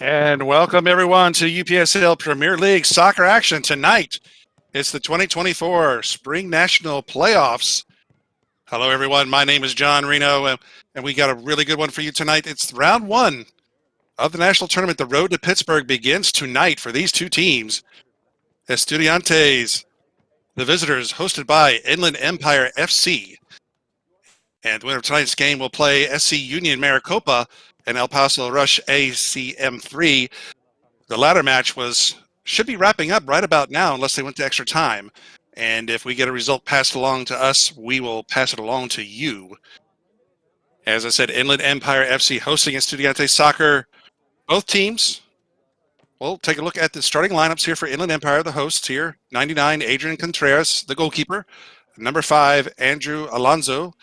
And welcome everyone to UPSL Premier League soccer action tonight. It's the 2024 Spring National Playoffs. Hello everyone, my name is John Reno, and we got a really good one for you tonight. It's round one of the national tournament. The road to Pittsburgh begins tonight for these two teams. Estudiantes, the visitors, hosted by Inland Empire FC. And the winner of tonight's game will play SC Union Maricopa and El Paso Rush ACM3. The latter match should be wrapping up right about now unless they went to extra time. And if we get a result passed along to us, we will pass it along to you. As I said, Inland Empire FC hosting Estudiantes Soccer. Both teams, we'll take a look at the starting lineups here for Inland Empire, the hosts here. 99, Adrian Contreras, the goalkeeper. Number 5, Andrew Alonso.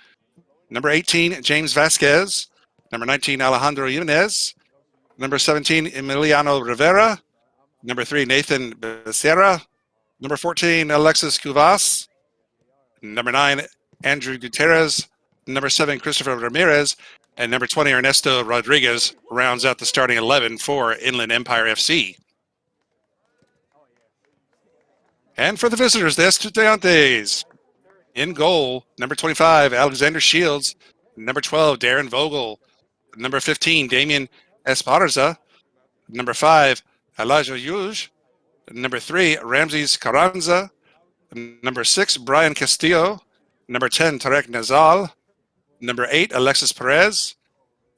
Number 18, James Vasquez. Number 19, Alejandro Jimenez. Number 17, Emiliano Rivera. Number 3, Nathan Becerra. Number 14, Alexis Cuvas. Number 9, Andrew Gutierrez. Number 7, Christopher Ramirez. And number 20, Ernesto Rodriguez rounds out the starting 11 for Inland Empire FC. And for the visitors, the Estudiantes. In goal, number 25, Alexander Shields. Number 12, Darren Vogel. Number 15, Damian Esparza. Number 5, Elijah Yuge. Number 3, Ramses Carranza. Number 6, Brian Castillo. Number 10, Tarek Nazal. Number 8, Alexis Perez.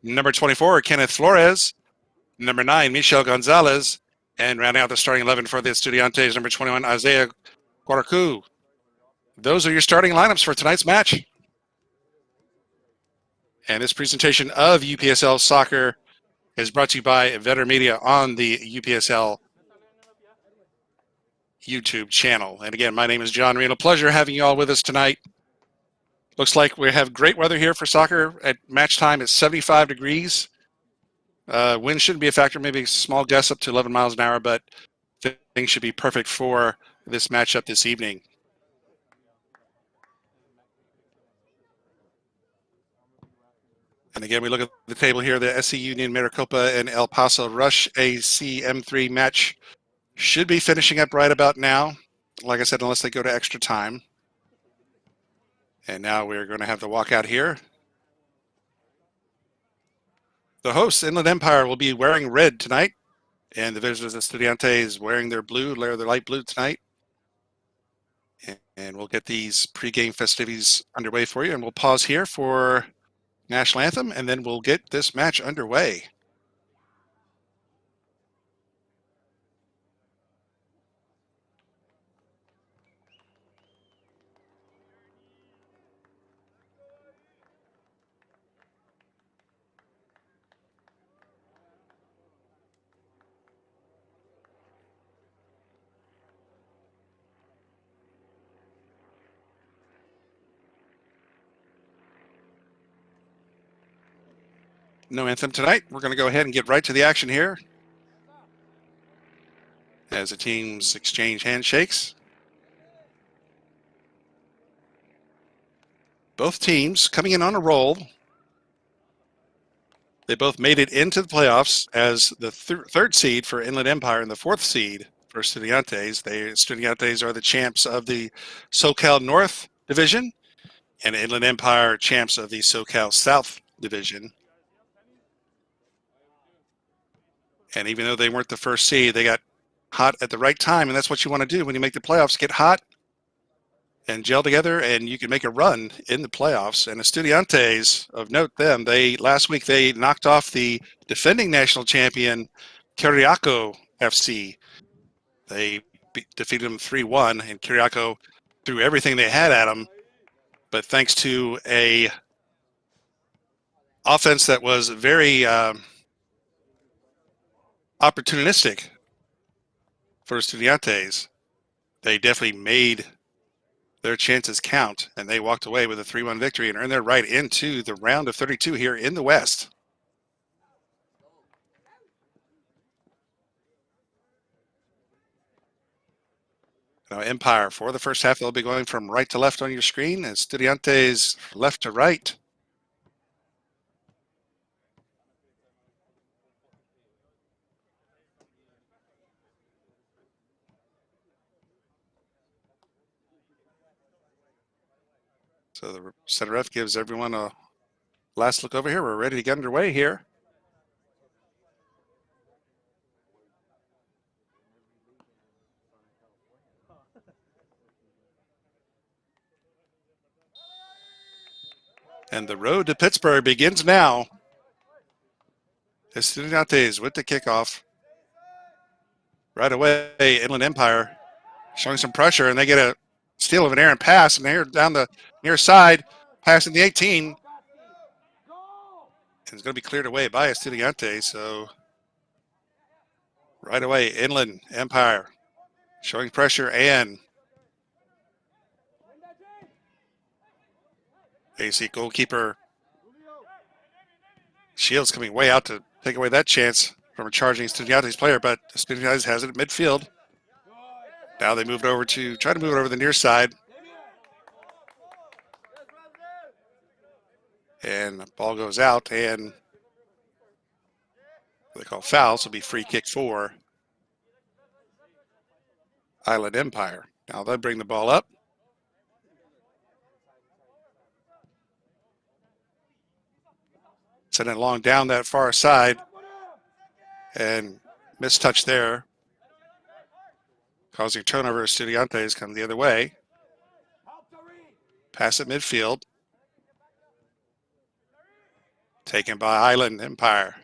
Number 24, Kenneth Flores. Number 9, Michel Gonzalez. And rounding out the starting 11 for the Estudiantes, number 21, Isaiah Guaracu. Those are your starting lineups for tonight's match. And this presentation of UPSL Soccer is brought to you by Vetter Media on the UPSL YouTube channel. And again, my name is John Reno. Pleasure having you all with us tonight. Looks like we have great weather here for soccer. At match time, it's 75 degrees. Wind shouldn't be a factor, maybe a small gust up to 11 miles an hour, but things should be perfect for this matchup this evening. And again, we look at the table here, the SC Union Maricopa and El Paso Rush ACM3 match should be finishing up right about now. Like I said, unless they go to extra time. And now we're going to have the walkout here. The hosts, Inland Empire, will be wearing red tonight. And the visitors, Estudiantes, wearing their blue, their light blue tonight. And we'll get these pregame festivities underway for you. And we'll pause here for national anthem, and then we'll get this match underway. No anthem tonight. We're going to go ahead and get right to the action here as the teams exchange handshakes. Both teams coming in on a roll. They both made it into the playoffs as the third seed for Inland Empire and the fourth seed for Estudiantes. Estudiantes are the champs of the SoCal North Division and Inland Empire champs of the SoCal South Division. And even though they weren't the first seed, they got hot at the right time, and that's what you want to do when you make the playoffs. Get hot and gel together, and you can make a run in the playoffs. And Estudiantes, of note them, last week they knocked off the defending national champion, Cariaco FC. They defeated them 3-1, and Cariaco threw everything they had at them. But thanks to a offense that was very opportunistic for Estudiantes, they definitely made their chances count, and they walked away with a 3-1 victory and earned their right into the round of 32 here in the West. Now, Empire, for the first half, they'll be going from right to left on your screen, and Estudiantes left to right. So the center ref gives everyone a last look over here. We're ready to get underway here. And the road to Pittsburgh begins now. Estudiantes with the kickoff. Right away, Inland Empire showing some pressure, and they get a steal of an errant pass, and they're down the near side, passing the 18. And it's going to be cleared away by Estudiantes. So right away, Inland Empire showing pressure, and AC goalkeeper Shields coming way out to take away that chance from a charging Estudiantes player, but Estudiantes has it at midfield. Now they moved over to try to move it over the near side. And the ball goes out, and what they call fouls will be free kick for Island Empire. Now they bring the ball up. Send it along down that far side, and mistouch there, causing turnover. Estudiantes come the other way. Pass at midfield. Taken by Island Empire.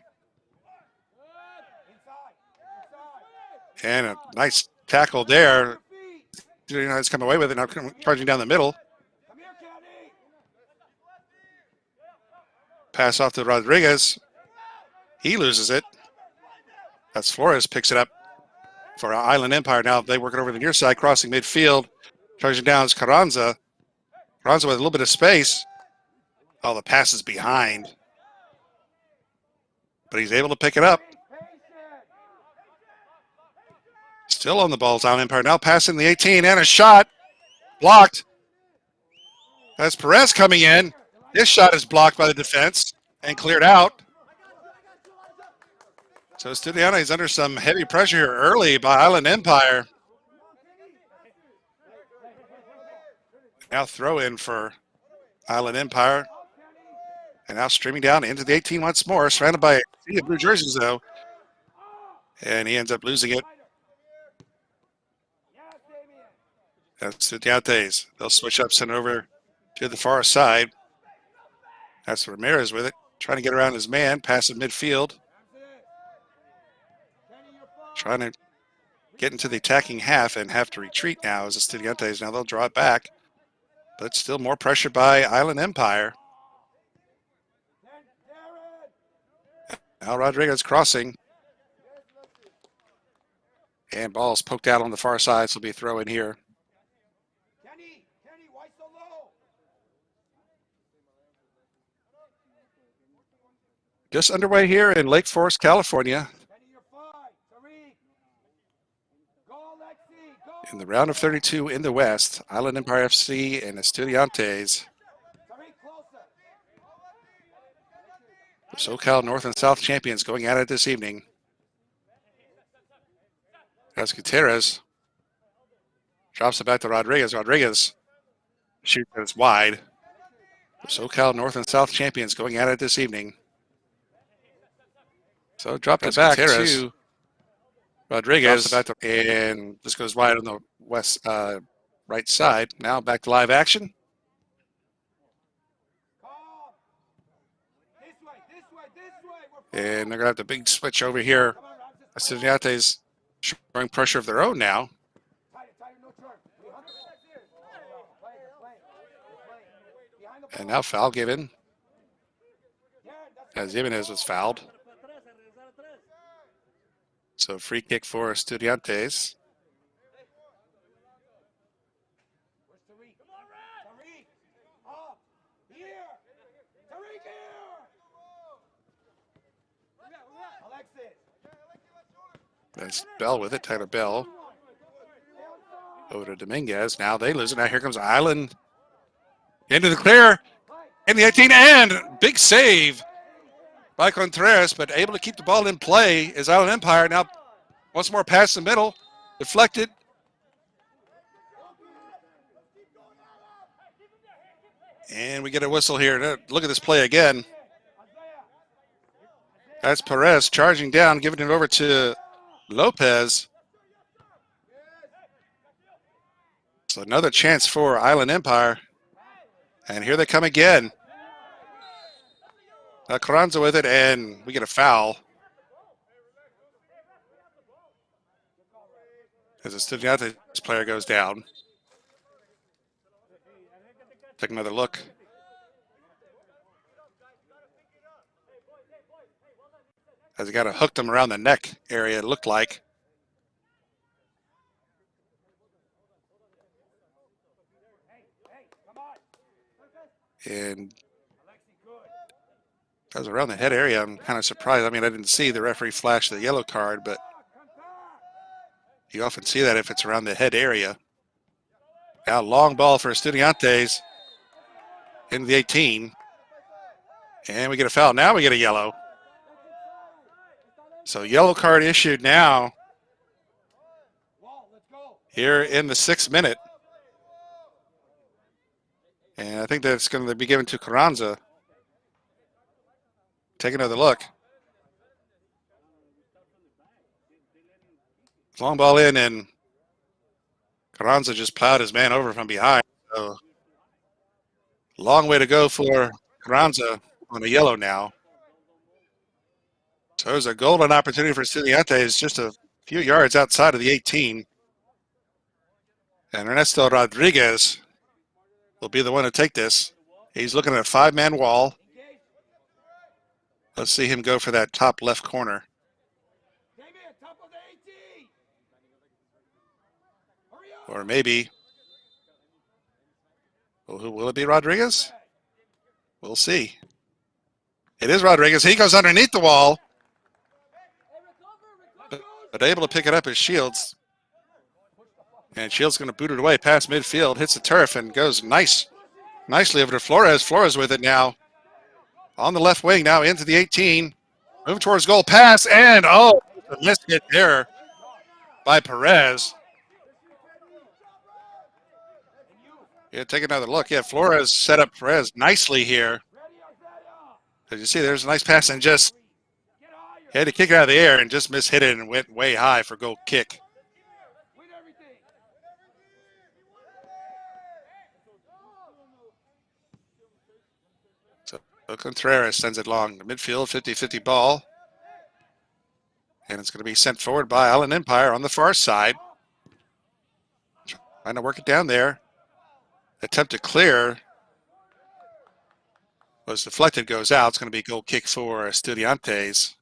And a nice tackle there. Estudiantes come away with it, now charging down the middle. Pass off to Rodriguez. He loses it. That's Flores, picks it up for Island Empire. Now they work it over the near side, crossing midfield. Charging down is Carranza. Carranza with a little bit of space. Oh, the pass is behind. But he's able to pick it up. Still on the ball, Island Empire. Now passing the 18 and a shot. Blocked. That's Perez coming in. This shot is blocked by the defense and cleared out. So Estudiantes is under some heavy pressure here early by Island Empire. Now throw in for Island Empire. And now streaming down into the 18 once more, surrounded by a sea of blue jerseys though. And he ends up losing it. That's Estudiantes. They'll switch up, send it over to the far side. That's Ramirez with it, trying to get around his man, pass in midfield. Trying to get into the attacking half and have to retreat now as Estudiantes. Now they'll draw it back, but still more pressure by Island Empire. Now Rodriguez crossing. And ball's poked out on the far side, so it'll be a throw in here. Just underway here in Lake Forest, California. In the round of 32 in the West, Island Empire FC and Estudiantes. The SoCal North and South champions going at it this evening. As Gutierrez drops it back to Rodriguez. Rodriguez shoots it wide. The SoCal North and South champions going at it this evening. So dropped it back to Rodriguez, and this goes wide on the west right side. Now back to live action. And they're going to have the big switch over here. Estudiantes showing pressure of their own now. And now foul given, as Jimenez was fouled. So free kick for Estudiantes. That's Bell with it, Tyler Bell. Over to Dominguez. Now they lose it. Now here comes Island into the clear. In the 18, and big save by Contreras, but able to keep the ball in play is Island Empire. Now once more past the middle, deflected. And we get a whistle here. Look at this play again. That's Perez charging down, giving it over to Lopez. So another chance for Island Empire. And here they come again. Carranza with it, and we get a foul. As the Estudiantes player goes down. Take another look. As he kind of hooked him around the neck area, it looked like. And that was around the head area. I'm kind of surprised. I mean, I didn't see the referee flash the yellow card, but you often see that if it's around the head area. Now long ball for Estudiantes into the 18. And we get a foul. Now we get a yellow. So yellow card issued now here in the 6th minute. And I think that's going to be given to Carranza. Take another look. Long ball in, and Carranza just plowed his man over from behind. So long way to go for Carranza on a yellow now. So there's a golden opportunity for Estudiantes just a few yards outside of the 18. And Ernesto Rodriguez will be the one to take this. He's looking at a 5-man wall. Let's see him go for that top left corner. Or maybe, will it be Rodriguez? We'll see. It is Rodriguez. He goes underneath the wall. But able to pick it up is Shields. And Shields going to boot it away past midfield, hits the turf, and goes nicely over to Flores. Flores with it now. On the left wing now into the 18. Move towards goal, pass, and a missed hit there by Perez. Yeah, take another look. Yeah, Flores set up Perez nicely here. As you see, there's a nice pass, and just he had to kick it out of the air and just mishit it and went way high for goal kick. So Contreras sends it long to midfield, 50-50 ball. And it's going to be sent forward by Island Empire on the far side. Trying to work it down there. Attempt to clear was deflected, goes out. It's going to be a goal kick for Estudiantes.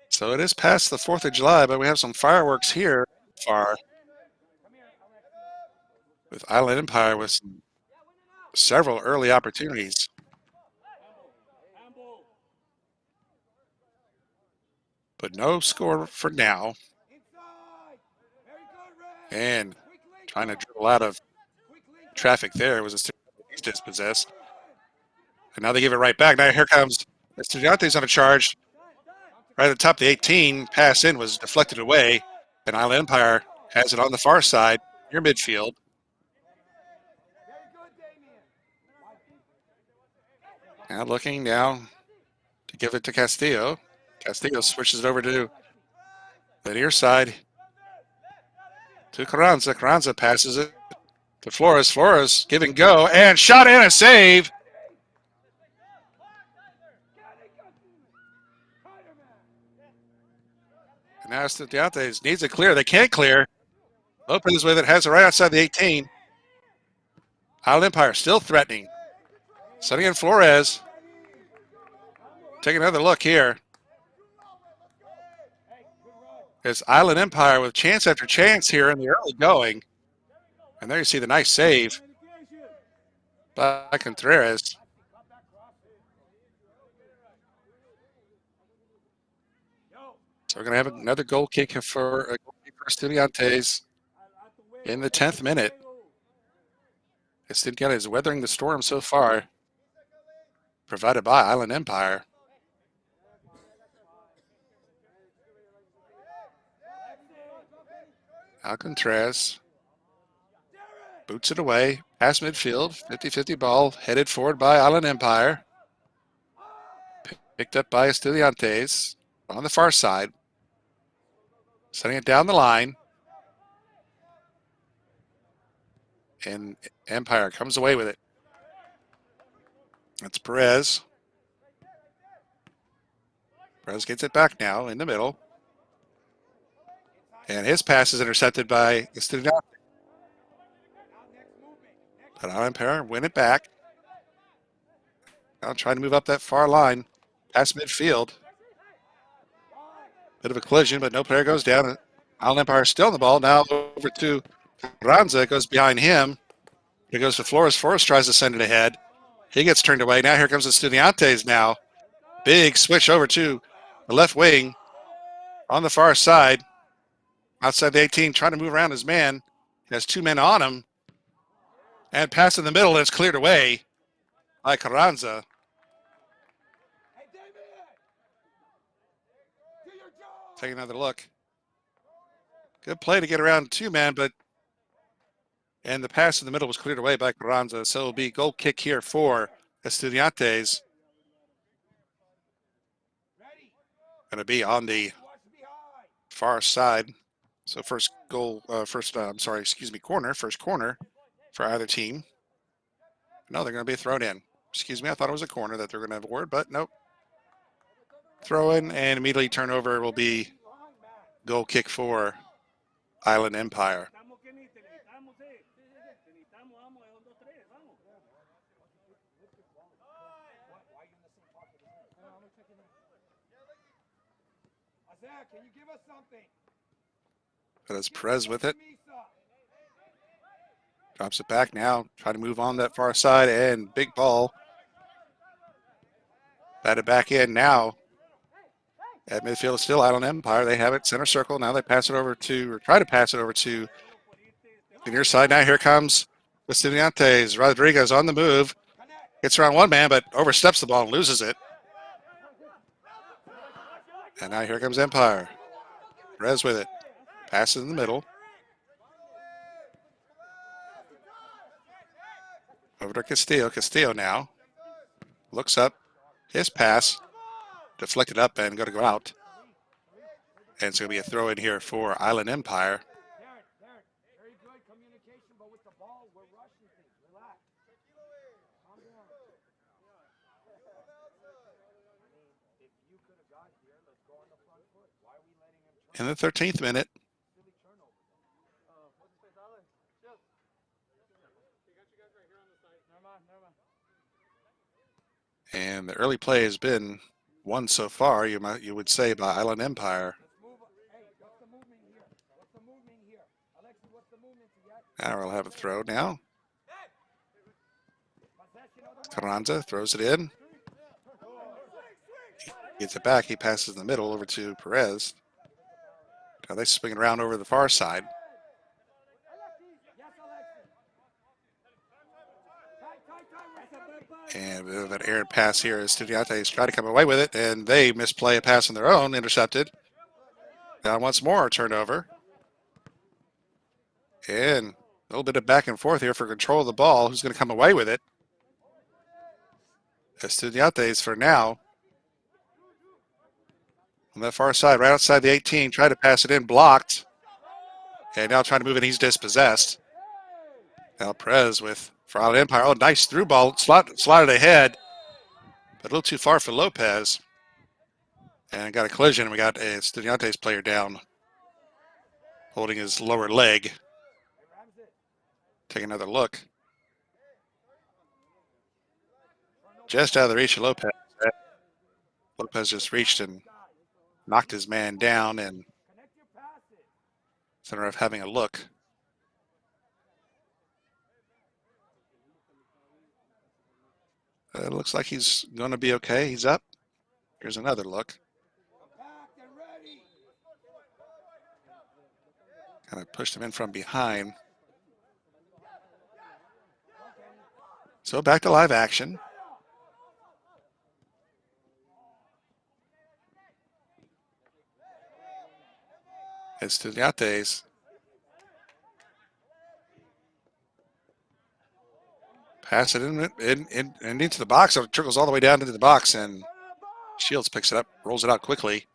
So it is past the 4th of July, but we have some fireworks here far. With Island Empire with several early opportunities. But no score for now. And trying to dribble out of traffic there was a dispossessed. And now they give it right back. Now here comes Estudiantes on a charge. Right at the top of the 18, pass in was deflected away. And Island Empire has it on the far side, near midfield. Now looking now to give it to Castillo. Castillo switches it over to the near side to Carranza. Carranza passes it to Flores. Flores give and go, and shot and a save. And now Estudiantes needs it clear. They can't clear. Lopez with it, has it right outside the 18. Island Empire still threatening. Setting in Flores. Take another look here. It's Island Empire with chance after chance here in the early going. And there you see the nice save by Contreras. So we're going to have another goal kick for Estudiantes in the 10th minute. Estudiantes is weathering the storm so far. provided by Island Empire. Alcantraz boots it away, past midfield, 50-50 ball, headed forward by Island Empire. Picked up by Estudiantes on the far side. Sending it down the line. And Empire comes away with it. That's Perez. Perez gets it back now in the middle. And his pass is intercepted by Estudiantes. But Island Empire win it back. Now trying to move up that far line. Past midfield. Bit of a collision, but no player goes down. Island Empire still on the ball. Now over to Ranza. Goes behind him. He goes to Flores. Flores tries to send it ahead. He gets turned away. Now here comes Estudiantes now. Big switch over to the left wing on the far side. Outside the 18, trying to move around his man. He has two men on him. And pass in the middle, and it's cleared away by Carranza. Take another look. Good play to get around two men, and the pass in the middle was cleared away by Carranza. So it'll be goal kick here for Estudiantes. Going to be on the far side. So first corner, first corner for either team. No, they're going to be thrown in. Excuse me, I thought it was a corner that they're going to have a word, but nope. Throw in and immediately turnover will be goal kick for Island Empire. Can you give us something? That is Perez with it. Drops it back now. Trying to move on that far side and big ball. Batted back in now. At midfield, still Island Empire. They have it center circle. Now they pass it over to, or try to pass it over to the near side. Now here comes Estudiantes. Rodriguez on the move. Gets around one man, but oversteps the ball and loses it. And now here comes Empire. Perez with it. Passes in the middle. Over to Castillo. Castillo now looks up. His pass deflected up and going to go out. And it's going to be a throw in here for Island Empire. Very good communication, but with the ball, we're rushing things. Relax. Calm down. If you could have got here, let's go on the front foot. Why are we letting him try? In the 13th minute. And the early play has been won so far, you would say, by Island Empire. Now we'll have a throw now. Carranza throws it in. Gets it back. He passes in the middle over to Perez. Now they swing it around over the far side. And that errant pass here as Estudiantes try to come away with it, and they misplay a pass on their own, intercepted. Now once more, turnover. And a little bit of back and forth here for control of the ball. Who's going to come away with it? Estudiantes for now. On that far side, right outside the 18, try to pass it in, blocked. And now trying to move it, he's dispossessed. Now Perez with for Island Empire. Oh, nice through ball, slotted ahead, but a little too far for Lopez. And got a collision. We got a Estudiantes player down, holding his lower leg. Take another look. Just out of the reach of Lopez. Lopez just reached and knocked his man down, and center of having a look. It looks like he's going to be okay. He's up. Here's another look. Kind of pushed him in from behind. So back to live action. Estudiantes. Pass it in and into the box. So it trickles all the way down into the box, and Shields picks it up, rolls it out quickly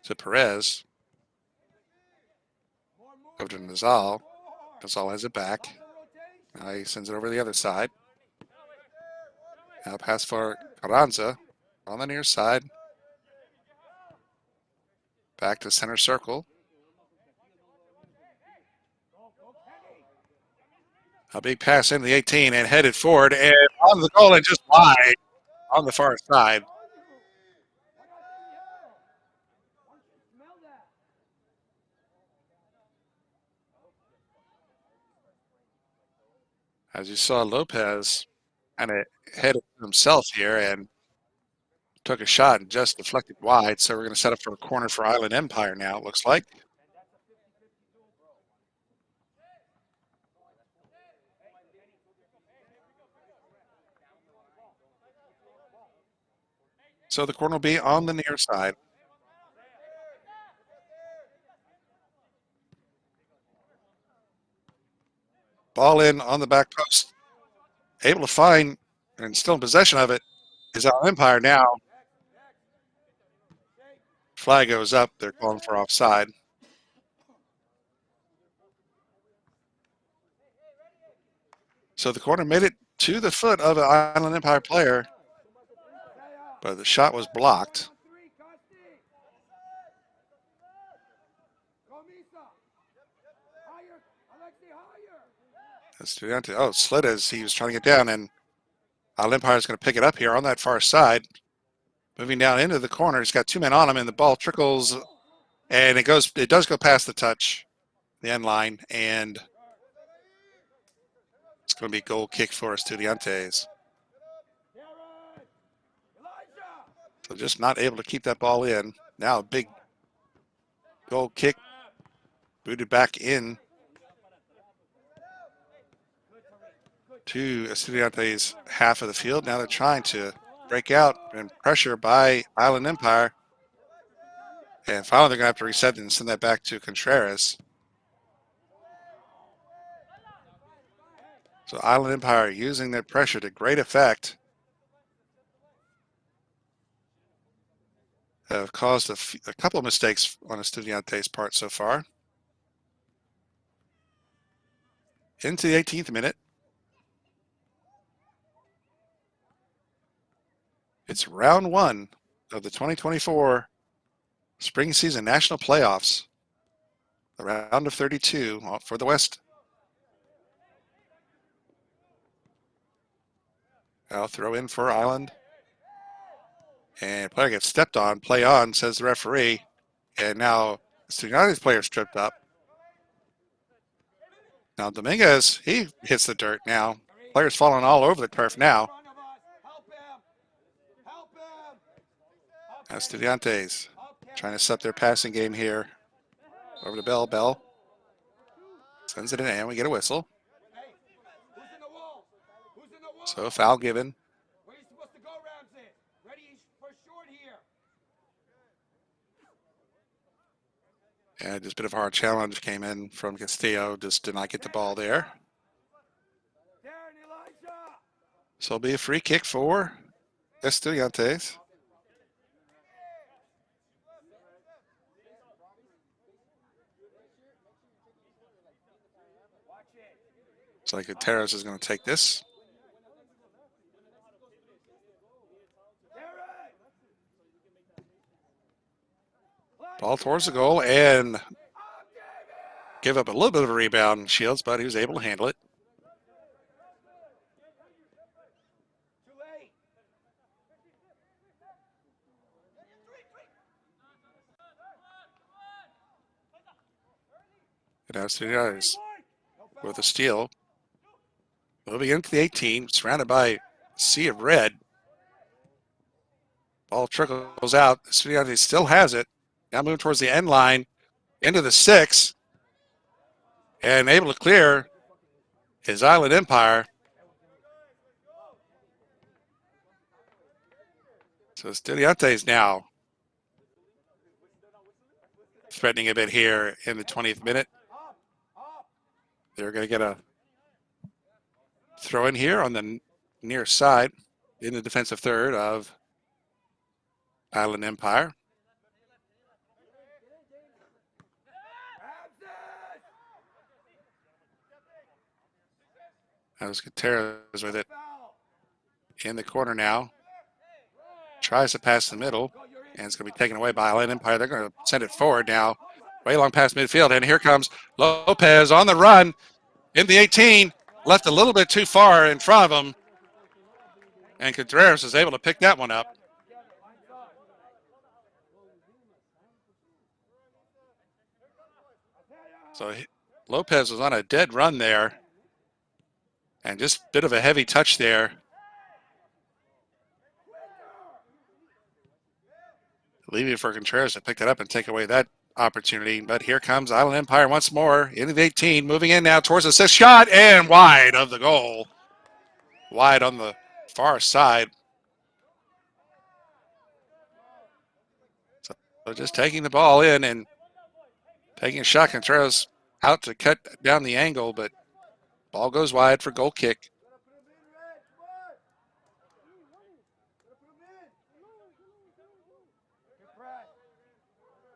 to Perez. Over to Nazal. Nazal has it back. Now he sends it over the other side. Now pass for Carranza on the near side. Back to center circle. A big pass into the 18 and headed forward and on the goal and just wide on the far side. As you saw, Lopez kind of headed himself here and took a shot and just deflected wide. So we're going to set up for a corner for Island Empire now, it looks like. So the corner will be on the near side. Ball in on the back post. Able to find and still in possession of it is Island Empire now. Flag goes up. They're calling for offside. So the corner made it to the foot of an Island Empire player, but the shot was blocked. Estudiantes, oh, slid as he was trying to get down, and Island Empire is going to pick it up here on that far side. Moving down into the corner. He's got two men on him, and the ball trickles, and it does go past the touch, the end line, and it's going to be a goal kick for Estudiantes. So just not able to keep that ball in. Now a big goal kick, booted back in to Estudiantes' half of the field. Now they're trying to break out and pressure by Island Empire. And finally they're going to have to reset it and send that back to Contreras. So Island Empire using their pressure to great effect. Have caused a couple of mistakes on Estudiantes' part so far. Into the 18th minute. It's round one of the 2024 spring season national playoffs. The round of 32 for the West. Now throw in for Island. And player gets stepped on. Play on, says the referee. And now Estudiantes player stripped up. Now Dominguez, he hits the dirt now. Players falling all over the turf now. Estudiantes trying to set their passing game here. Over to Bell. Bell sends it in and we get a whistle. So foul given. And just a bit of a hard challenge came in from Castillo. Just did not get the ball there. So it'll be a free kick for Estudiantes. Looks like Gutierrez is going to take this. Ball towards the goal and give up a little bit of a rebound, Shields, but he was able to handle it. And Estudiantes with a steal. Moving into the 18, surrounded by a sea of red. Ball trickles out. Estudiantes still has it. Now moving towards the end line, into the 6. And able to clear is Island Empire. So Estudiantes now threatening a bit here in the 20th minute. They're going to get a throw in here on the near side in the defensive third of Island Empire. As Gutierrez with it in the corner now. Tries to pass the middle, and it's going to be taken away by Island Empire. They're going to send it forward now, way long past midfield, and here comes Lopez on the run in the 18, left a little bit too far in front of him, and Contreras is able to pick that one up. So Lopez was on a dead run there, and just a bit of a heavy touch there. Leaving for Contreras to pick it up and take away that opportunity. But here comes Island Empire once more into the 18, moving in now towards the sixth shot and wide of the goal. Wide on the far side. So just taking the ball in and taking a shot. Contreras out to cut down the angle, but ball goes wide for goal kick.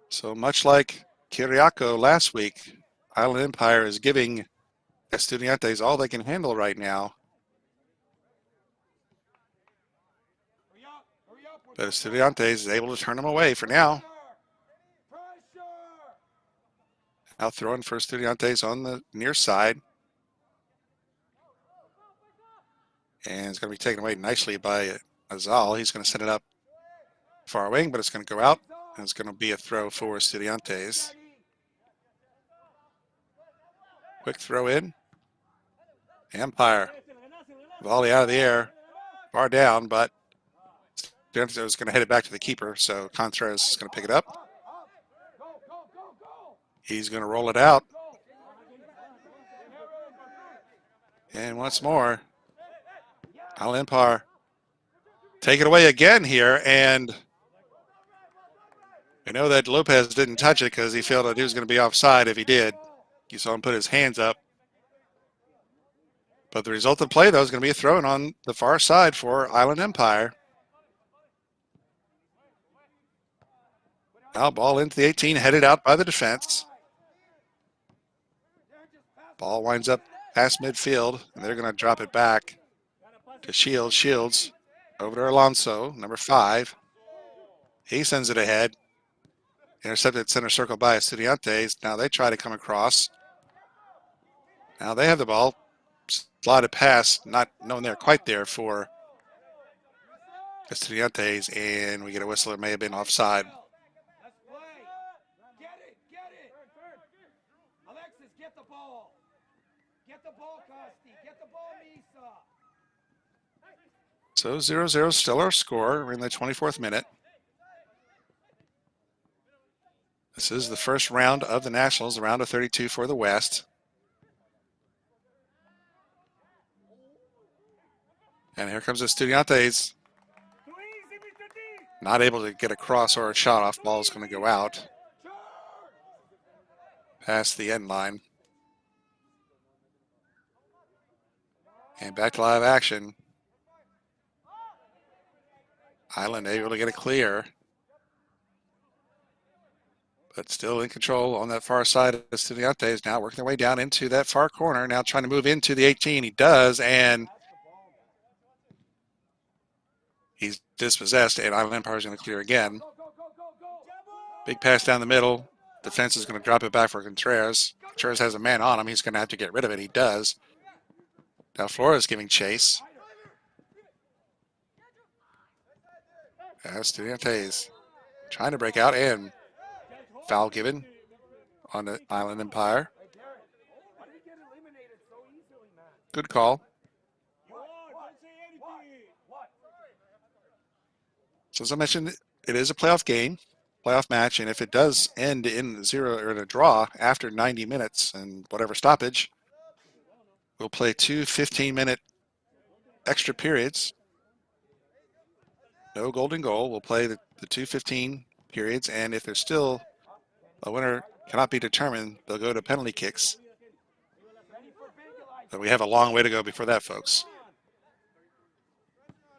So much like Kiriako last week, Island Empire is giving Estudiantes all they can handle right now. But Estudiantes is able to turn them away for now. Now throwing for Estudiantes on the near side. And it's going to be taken away nicely by Azal. He's going to send it up far wing, but it's going to go out. And it's going to be a throw for Estudiantes. Quick throw in. Empire. Volley out of the air. Far down, but Estudiantes is going to head it back to the keeper. So Contreras is going to pick it up. He's going to roll it out. And once more, Island Empire take it away again here. And I know that Lopez didn't touch it because he felt that he was going to be offside if he did. You saw him put his hands up. But the resultant play, though, is going to be a throw-in on the far side for Island Empire. Now ball into the 18, headed out by the defense. Ball winds up past midfield, and they're going to drop it back to Shields. Shields over to Alonso, number 5. He sends it ahead. Intercepted center circle by Estudiantes. Now they try to come across. Now they have the ball. Slotted pass, not known there quite there for Estudiantes, and we get a whistle. It may have been offside. Get it. Alexis, get the ball. Get the ball, Costi. Get the ball, Misa. So 0-0 still our score. We're in the 24th minute. This is the first round of the Nationals, the round of 32 for the West. And here comes Estudiantes. Not able to get a cross or a shot off. Ball is going to go out. Past the end line. And back to live action. Island able to get a clear. But still in control on that far side of Estudiantes. Now working their way down into that far corner. Now trying to move into the 18. He does, and he's dispossessed, and Island Empire is going to clear again. Big pass down the middle. Defense is going to drop it back for Contreras. Contreras has a man on him. He's going to have to get rid of it. He does. Now Flores giving chase. Estudiantes trying to break out, and foul given on the Island Empire. Good call. So as I mentioned, it is a playoff game, playoff match, and if it does end in 0 or in a draw after 90 minutes and whatever stoppage, we'll play 2 15-minute extra periods. No golden goal. We'll play the 2 15 periods, and if there's still The winner cannot be determined. They'll go to penalty kicks. Ready for big, Elijah. But we have a long way to go before that, folks.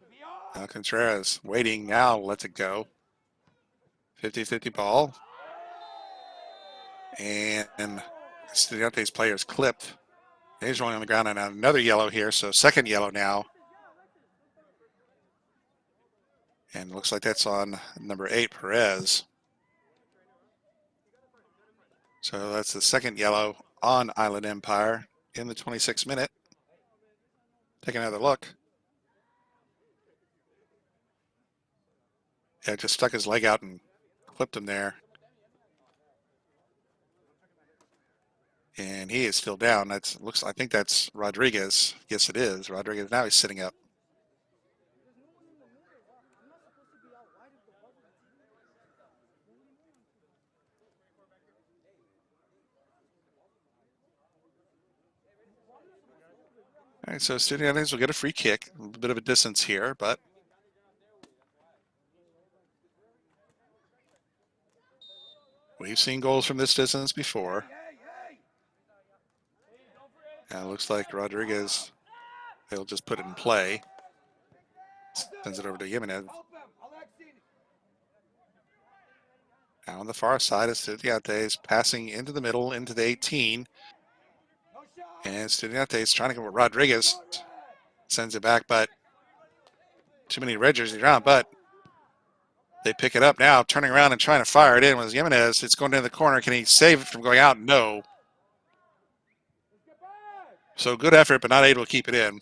Be on. Now Contreras waiting now, lets it go. 50-50 ball. And Estudiantes players clipped. He's rolling on the ground and another yellow here, so second yellow now. And looks like that's on number 8, Perez. So that's the second yellow on Island Empire in the 26th minute. Take another look. Yeah, just stuck his leg out and clipped him there. And he is still down. I think that's Rodriguez. Yes, it is. Rodriguez, now he's sitting up. All right, so Estudiantes will get a free kick. A little bit of a distance here, but we've seen goals from this distance before. And it looks like Rodriguez, they'll just put it in play. Sends it over to Jimenez. Now on the far side, Estudiantes passing into the middle, into the 18. And Estudiantes trying to go with Rodriguez. Sends it back, but too many red jerseys around. But they pick it up now, turning around and trying to fire it in with Jimenez. It's going into the corner. Can he save it from going out? No. So good effort, but not able to keep it in.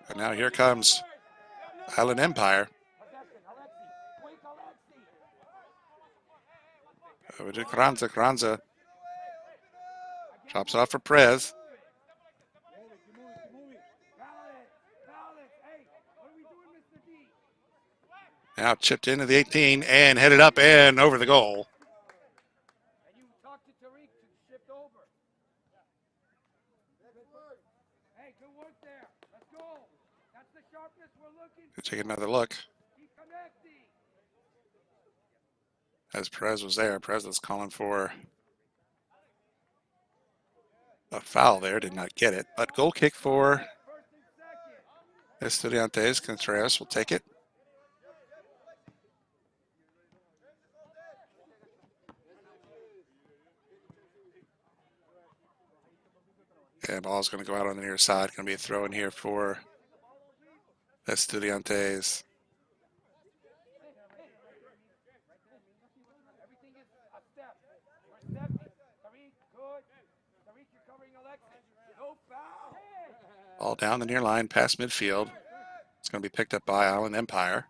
And now here comes Island Empire. Over to Carranza. Carranza drops off for Perez. Now chipped into the 18 and headed up and over the goal. And you talk to Tariq to shift over. Hey, good work there. Let's go. That's the sharpness we're looking for. Take another look. Keep connecting. As Perez was there, Perez was calling for a foul there. Did not get it. But goal kick for Estudiantes. Contreras will take it. And ball's going to go out on the near side. Going to be a throw in here for Estudiantes. Everything is a step. We're stepping. Tariq, good. Tariq, you're covering Alexis. No foul. Ball down the near line, past midfield. It's going to be picked up by Island Empire.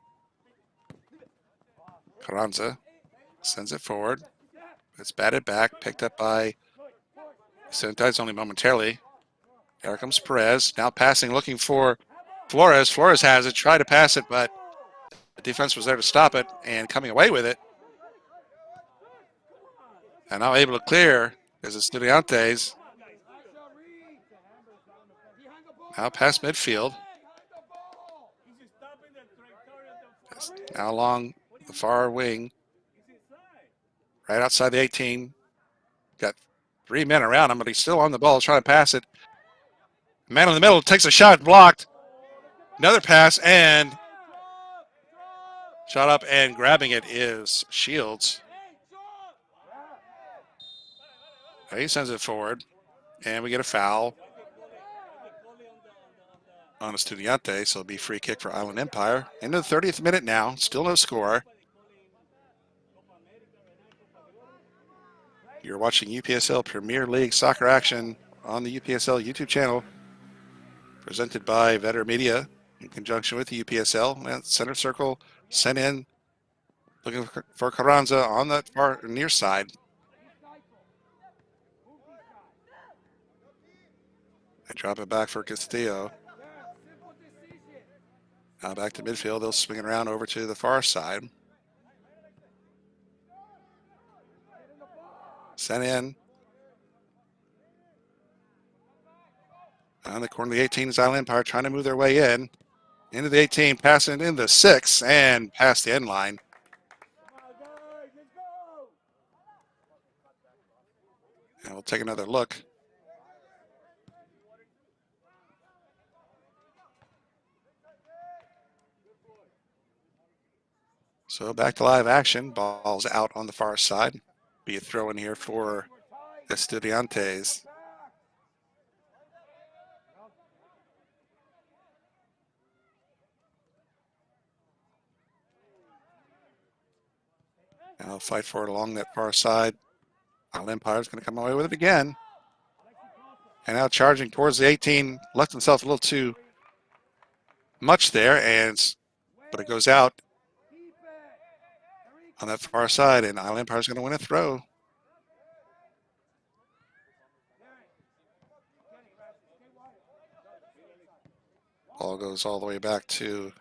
Carranza sends it forward. It's batted back, picked up by Estudiantes only momentarily. Here comes Perez, now passing, looking for Flores. Flores has it, tried to pass it, but the defense was there to stop it and coming away with it. And now able to clear is Estudiantes. Now past midfield. Now along the far wing, right outside the 18. Got 3 men around him, but he's still on the ball, trying to pass it. Man in the middle takes a shot, blocked. Another pass, and shot up and grabbing it is Shields. He sends it forward, and we get a foul on Estudiantes, so it'll be free kick for Island Empire. Into the 30th minute now, still no score. You're watching UPSL Premier League soccer action on the UPSL YouTube channel, presented by Vetter Media in conjunction with the UPSL. And center circle sent in, looking for Carranza on the far near side. They drop it back for Castillo. Now back to midfield. They'll swing it around over to the far side. Sent in. On the corner of the 18 is Island Empire trying to move their way in. Into the 18, passing in the 6 and past the end line. Come on, guys, let's go. And we'll take another look. So back to live action. Ball's out on the far side. Be a throw in here for Estudiantes. Now fight for it along that far side. Island Empire's going to come away with it again. And now charging towards the 18. Left himself a little too much there, but it goes out on that far side, and Island Empire's going to win a throw. Ball goes all the way back to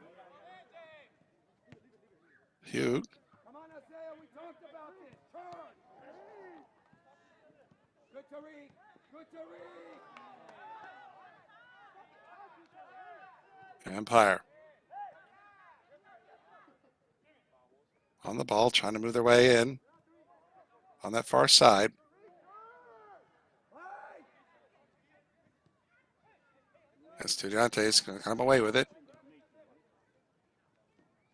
Hugh. Come on, Isaiah, we talked about this. Turn. Good to read. Good to read. Empire on the ball, trying to move their way in on that far side. Estudiantes going to come away with it.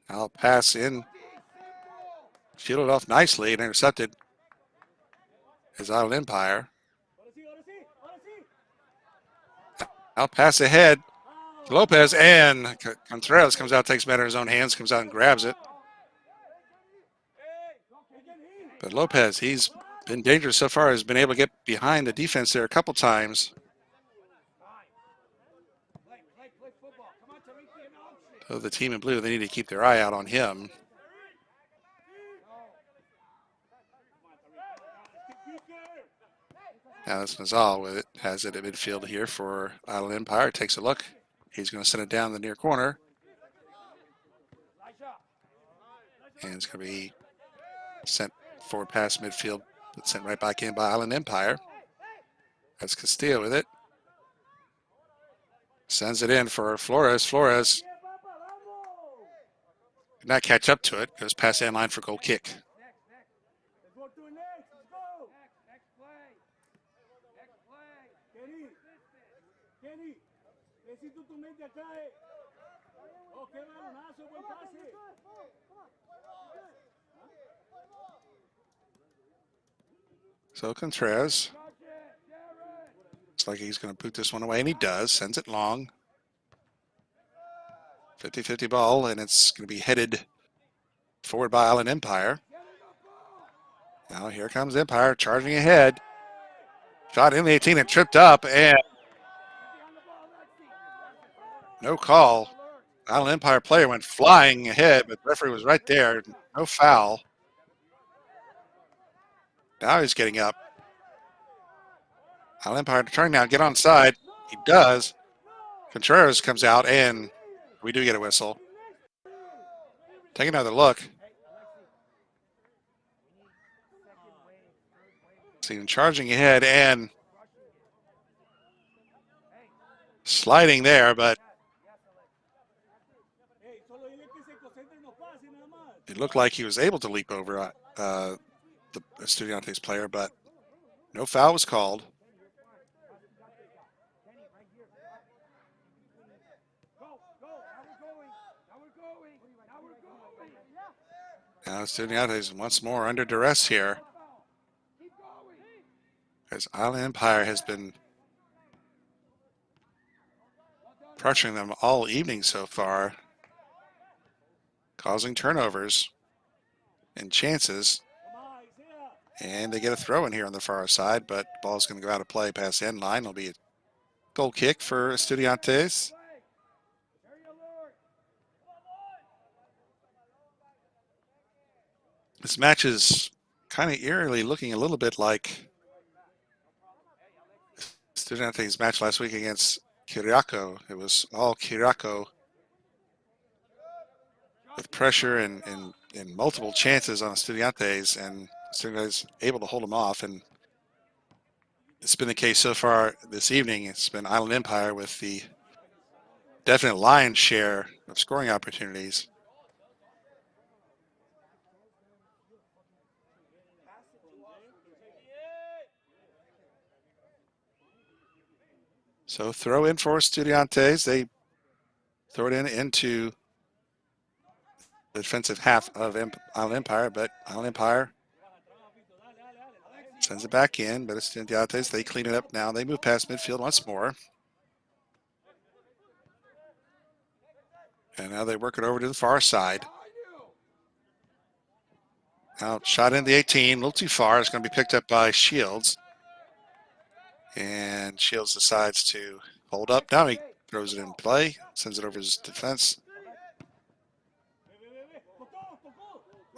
Now pass in, shielded off nicely and intercepted is Island Empire. Now pass ahead to Lopez, and Contreras comes out, takes matter in his own hands, comes out and grabs it. But Lopez, he's been dangerous so far, has been able to get behind the defense there a couple times. So the team in blue, they need to keep their eye out on him. Now it's Nazal with it, has it at midfield here for Island Empire. Takes a look. He's going to send it down the near corner. And it's going to be sent forward past midfield, but sent right back in by Island Empire. That's Castillo with it. Sends it in for Flores. Flores did not catch up to it. Goes past the end line for goal kick. So Contreras looks like he's going to boot this one away, and he does. Sends it long. 50-50 ball, and it's going to be headed forward by Island Empire. Now here comes Empire charging ahead. Shot in the 18 and tripped up, and no call. Island Empire player went flying ahead, but the referee was right there. No foul. Now he's getting up. Island Empire trying now to get on side. He does. Contreras comes out, and we do get a whistle. Take another look. See him charging ahead and sliding there, but it looked like he was able to leap over the Estudiantes player, but no foul was called. Now Estudiantes once more under duress here, as Island Empire has been pressuring them all evening so far, causing turnovers and chances. And they get a throw in here on the far side, but the ball's going to go out of play past the end line. It'll be a goal kick for Estudiantes. This match is kind of eerily looking a little bit like Estudiantes' match last week against Kiriako. It was all Kiriako with pressure and multiple chances on Estudiantes, and Estudiantes able to hold them off. And it's been the case so far this evening. It's been Island Empire with the definite lion's share of scoring opportunities. So throw in for Estudiantes. They throw it into the defensive half of Island Empire, but Island Empire sends it back in. But Estudiantes, they clean it up now. They move past midfield once more. And now they work it over to the far side. Now shot into the 18, a little too far. It's going to be picked up by Shields. And Shields decides to hold up. Now he throws it in play, sends it over his defense.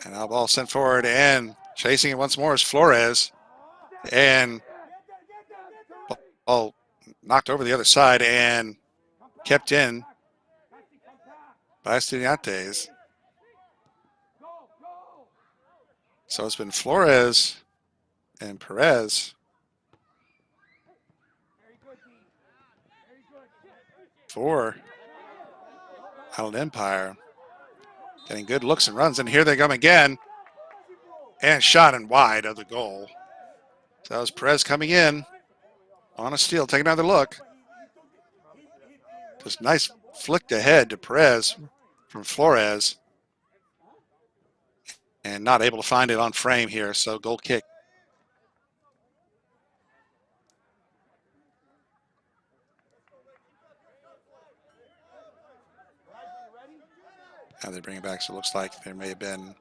And now ball sent forward, and chasing it once more is Flores. And ball knocked over the other side and kept in by Estudiantes. So it's been Flores and Perez for Island Empire. Getting good looks and runs, and here they come again. And shot and wide of the goal. So that was Perez coming in on a steal. Take another look. Just nice flicked ahead to Perez from Flores. And not able to find it on frame here, so goal kick. Now they bring it back, so it looks like there may have been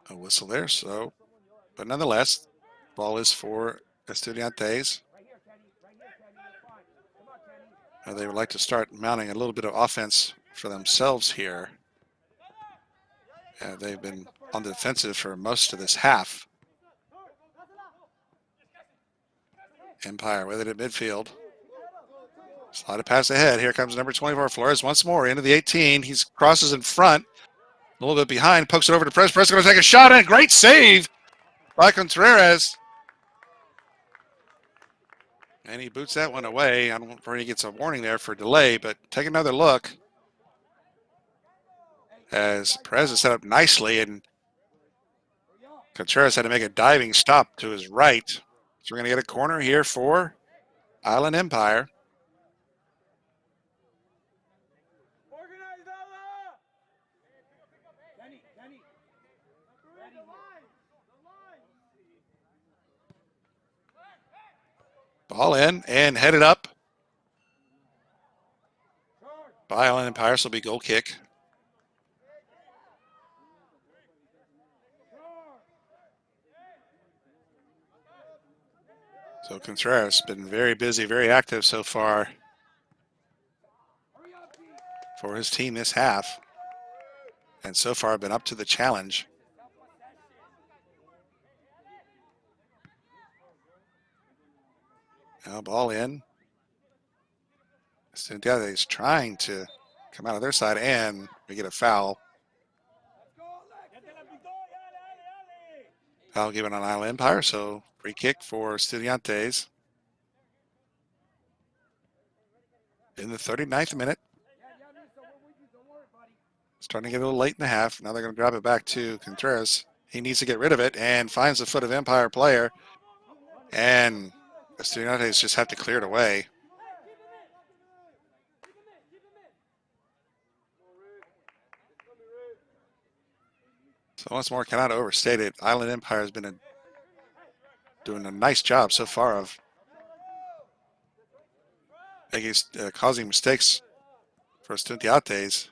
a whistle there. So, but nonetheless, ball is for Estudiantes. They would like to start mounting a little bit of offense for themselves here. They've been on the defensive for most of this half. Empire with it at midfield. Slide a pass ahead. Here comes number 24, Flores, once more into the 18. He crosses in front, a little bit behind, pokes it over to Perez. Perez going to take a shot, and great save by Contreras. And he boots that one away. I don't know where he gets a warning there for delay, but take another look as Perez is set up nicely, and Contreras had to make a diving stop to his right. So we're going to get a corner here for Island Empire. Ball in and headed up by Island Empire, so it'll be goal kick. So Contreras has been very busy, very active so far for his team this half. And so far been up to the challenge. Now ball in. Estudiantes trying to come out of their side, and we get a foul. Foul given on Island Empire, so free kick for Estudiantes. In the 39th minute. Starting to get a little late in the half. Now they're going to grab it back to Contreras. He needs to get rid of it and finds the foot of Empire player. And Estudiantes just have to clear it away. So once more, cannot overstate it. Island Empire has been doing a nice job so far of causing mistakes for Estudiantes.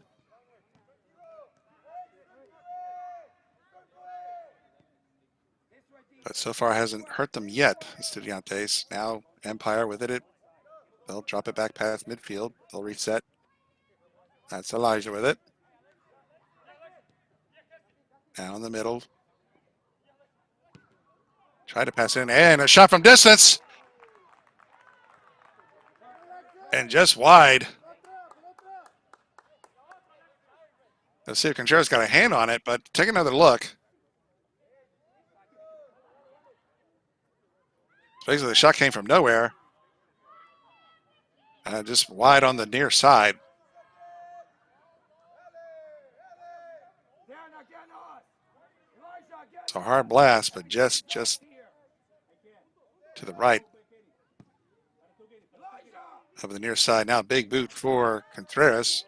But so far hasn't hurt them yet, Estudiantes. Now Empire with it. They'll drop it back past midfield. They'll reset. That's Elijah with it. Down in the middle. Try to pass in, and a shot from distance. And just wide. Let's see if Contreras got a hand on it, but take another look. Basically, the shot came from nowhere. Just wide on the near side. It's a hard blast, but just to the right of the near side. Now big boot for Contreras.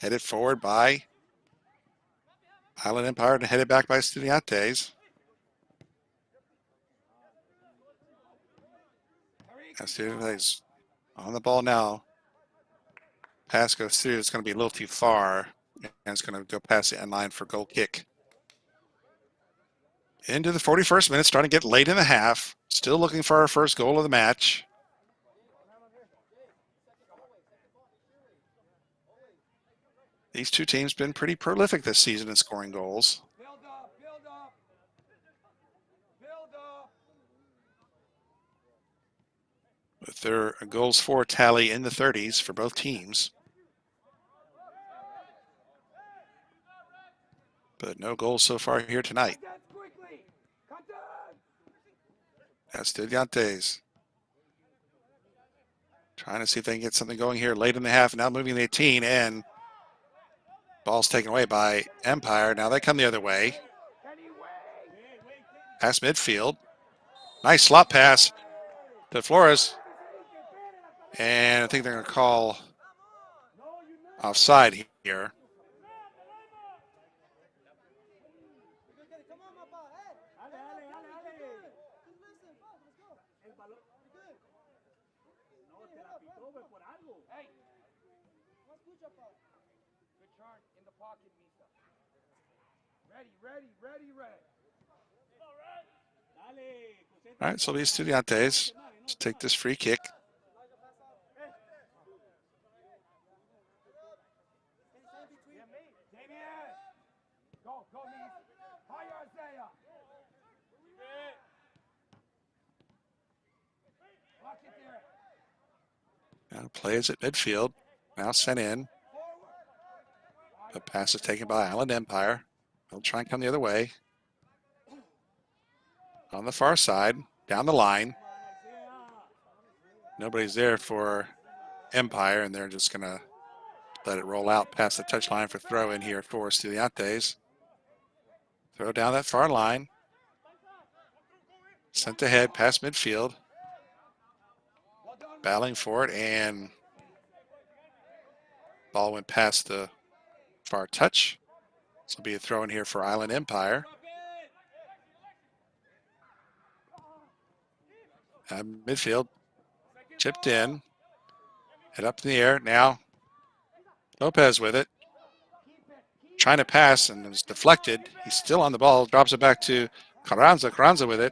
Headed forward by Island Empire and headed back by Estudiantes. Estudiantes on the ball now. Pass goes through. It's going to be a little too far. And it's going to go past the end line for goal kick. Into the 41st minute, starting to get late in the half. Still looking for our first goal of the match. These two teams been pretty prolific this season in scoring goals. With their goals for tally in the 30s for both teams. But no goals so far here tonight. Estudiantes trying to see if they can get something going here late in the half. Now moving the 18 and ball's taken away by Empire. Now they come the other way. Past midfield. Nice slot pass to Flores. And I think they're going to call offside here. All right, so the Estudiantes to take this free kick. Now plays at midfield. Now sent in. The pass is taken by Island Empire. They'll try and come the other way. On the far side, down the line. Nobody's there for Empire, and they're just going to let it roll out past the touchline for throw in here for Estudiantes. Throw down that far line. Sent ahead past midfield. Battling for it, and ball went past the far touch. This will be a throw in here for Island Empire. Midfield, chipped in, head up in the air. Now Lopez with it, trying to pass and is deflected. He's still on the ball, drops it back to Carranza. Carranza with it.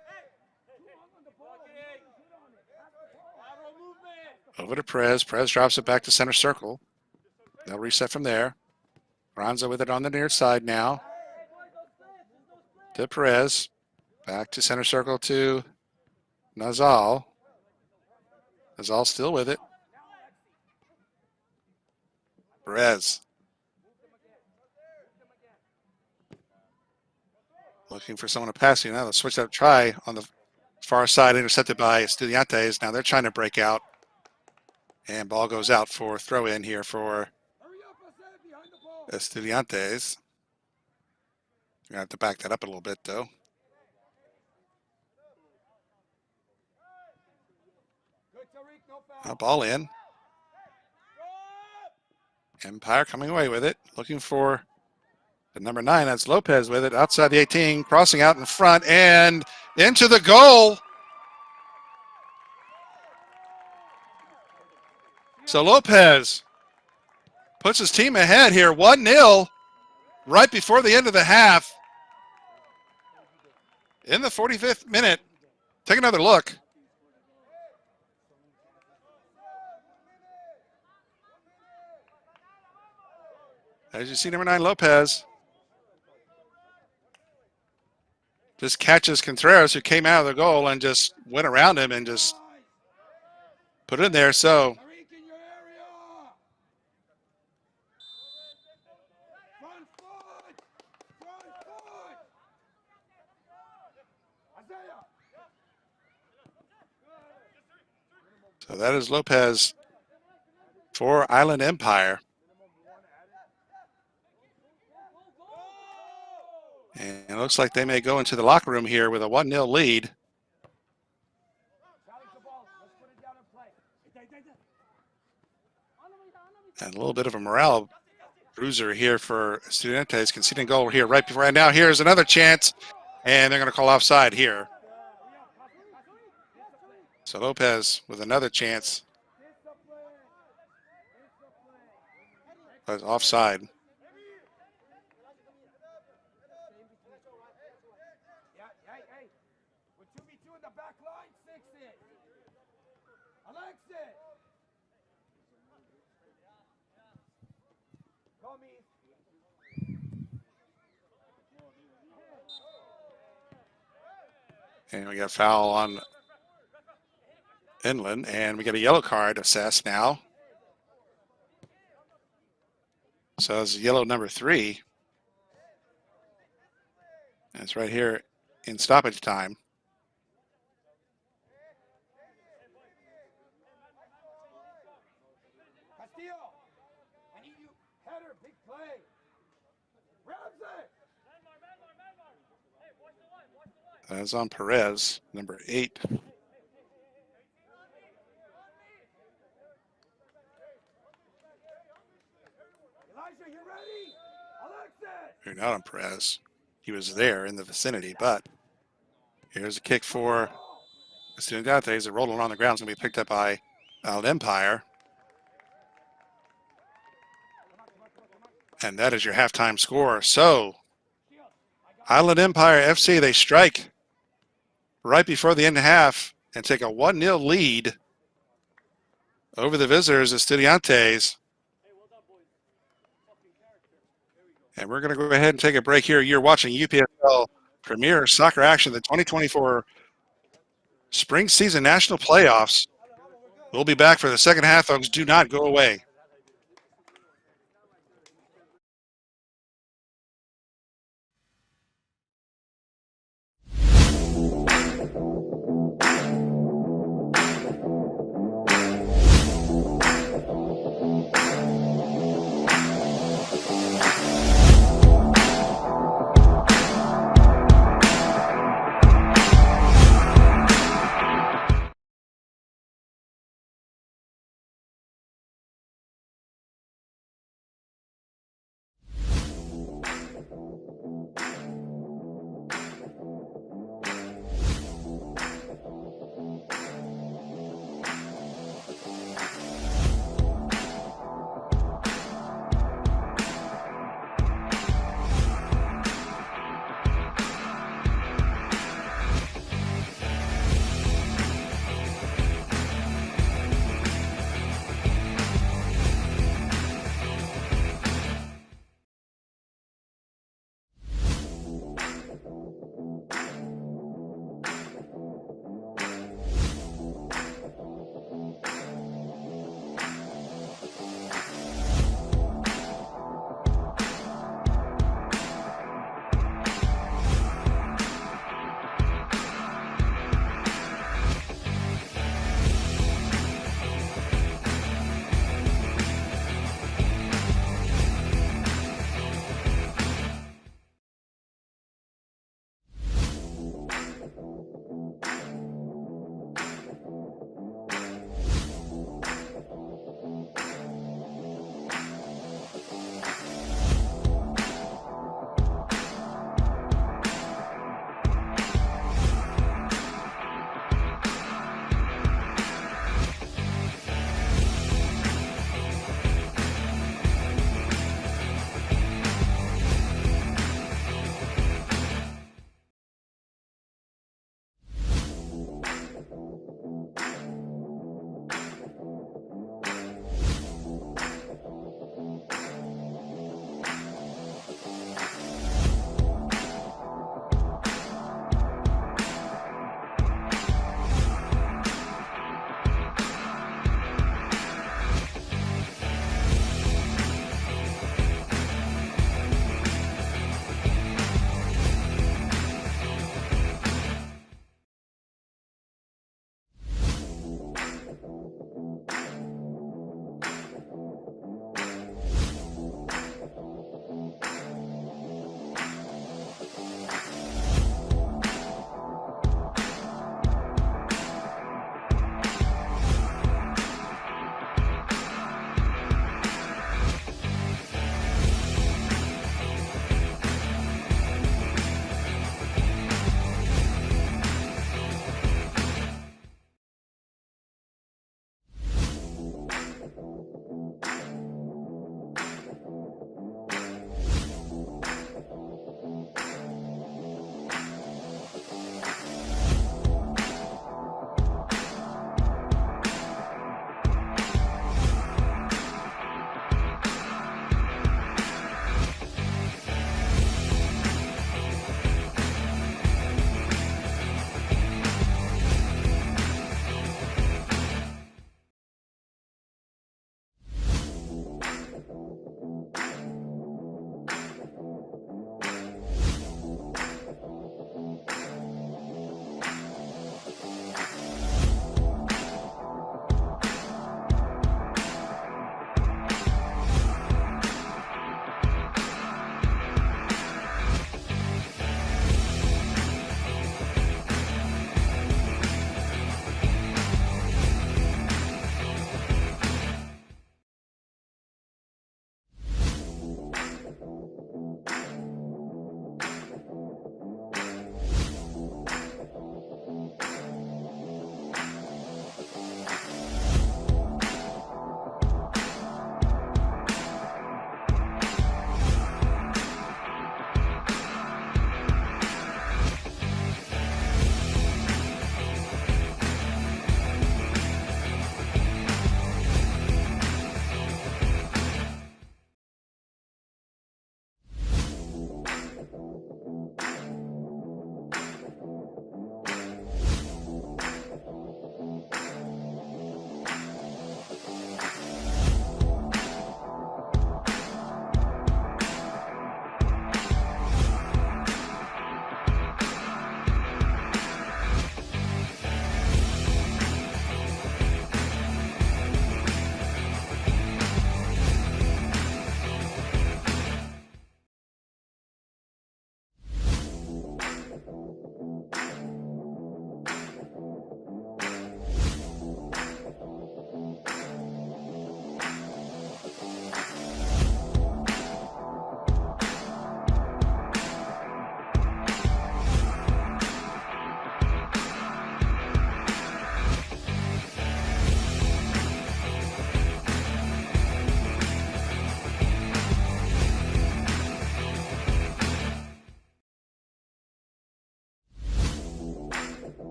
Over to Perez. Perez drops it back to center circle. They'll reset from there. Carranza with it on the near side now. To Perez. Back to center circle to Nazal. Nazal still with it. Perez. Looking for someone to pass. Now they'll switch up try on the far side, intercepted by Estudiantes. Now they're trying to break out. And ball goes out for throw in here for Estudiantes. You're going to have to back that up a little bit, though. Ball in. Empire coming away with it. Looking for the number 9. That's Lopez with it. Outside the 18. Crossing out in front and into the goal. So Lopez puts his team ahead here. 1-0 right before the end of the half. In the 45th minute. Take another look. As you see, number 9, Lopez just catches Contreras, who came out of the goal and just went around him and just put it in there. So So that is Lopez for Island Empire. And it looks like they may go into the locker room here with a 1-0 lead. And a little bit of a morale bruiser here for Estudiantes, conceding goal here right now. Here's another chance, and they're going to call offside here. So Lopez with another chance. But offside. And we got a foul on Inland, and we get a yellow card assessed now. So it's yellow number 3. And it's right here in stoppage time. That's on Perez, number 8. You're not on Perez. He was there in the vicinity, but here's a kick for Estudiantes. They're rolling on the ground. It's going to be picked up by Island Empire. And that is your halftime score. So, Island Empire FC, they strike right before the end of half and take a 1-0 lead over the visitors, Estudiantes. And we're going to go ahead and take a break here. You're watching UPSL Premier Soccer Action, the 2024 Spring Season National Playoffs. We'll be back for the second half, folks. Do not go away.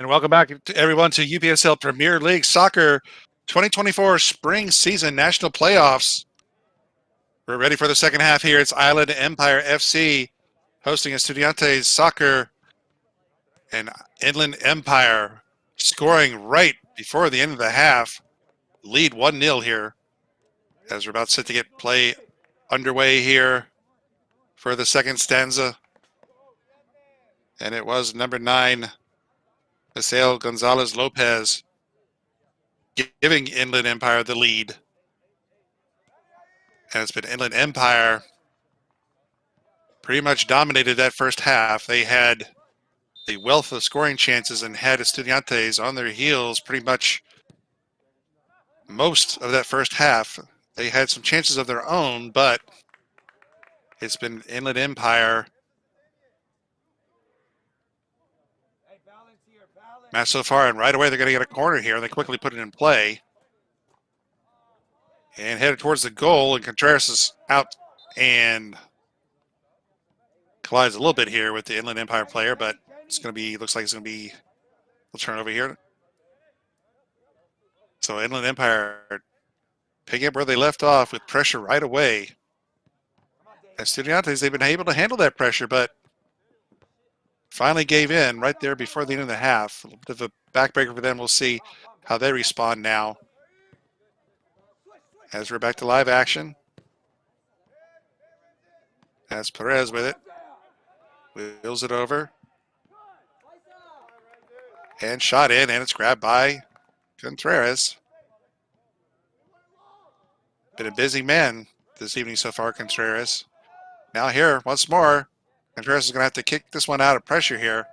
And welcome back to everyone to UPSL Premier League Soccer 2024 Spring Season National Playoffs. We're ready for the second half here. It's Island Empire FC hosting Estudiantes Soccer, and Inland Empire scoring right before the end of the half. Lead 1-0 here as we're about set to get play underway here for the second stanza. And it was number 9, Misael Gonzalez Lopez, giving Inland Empire the lead. And it's been Inland Empire pretty much dominated that first half. They had the wealth of scoring chances and had Estudiantes on their heels pretty much most of that first half. They had some chances of their own, but it's been Inland Empire match so far, and right away they're going to get a corner here, and they quickly put it in play. And headed towards the goal, and Contreras is out and collides a little bit here with the Inland Empire player, but it's going to be, looks like it's going to be, we'll turn over here. So Inland Empire picking up where they left off with pressure right away. Estudiantes, they've been able to handle that pressure, but finally gave in right there before the end of the half. A little bit of a backbreaker for them. We'll see how they respond now. As we're back to live action. As Perez with it. Wheels it over. And shot in, and it's grabbed by Contreras. Been a busy man this evening so far, Contreras. Now here, once more, Contreras is going to have to kick this one out of pressure here.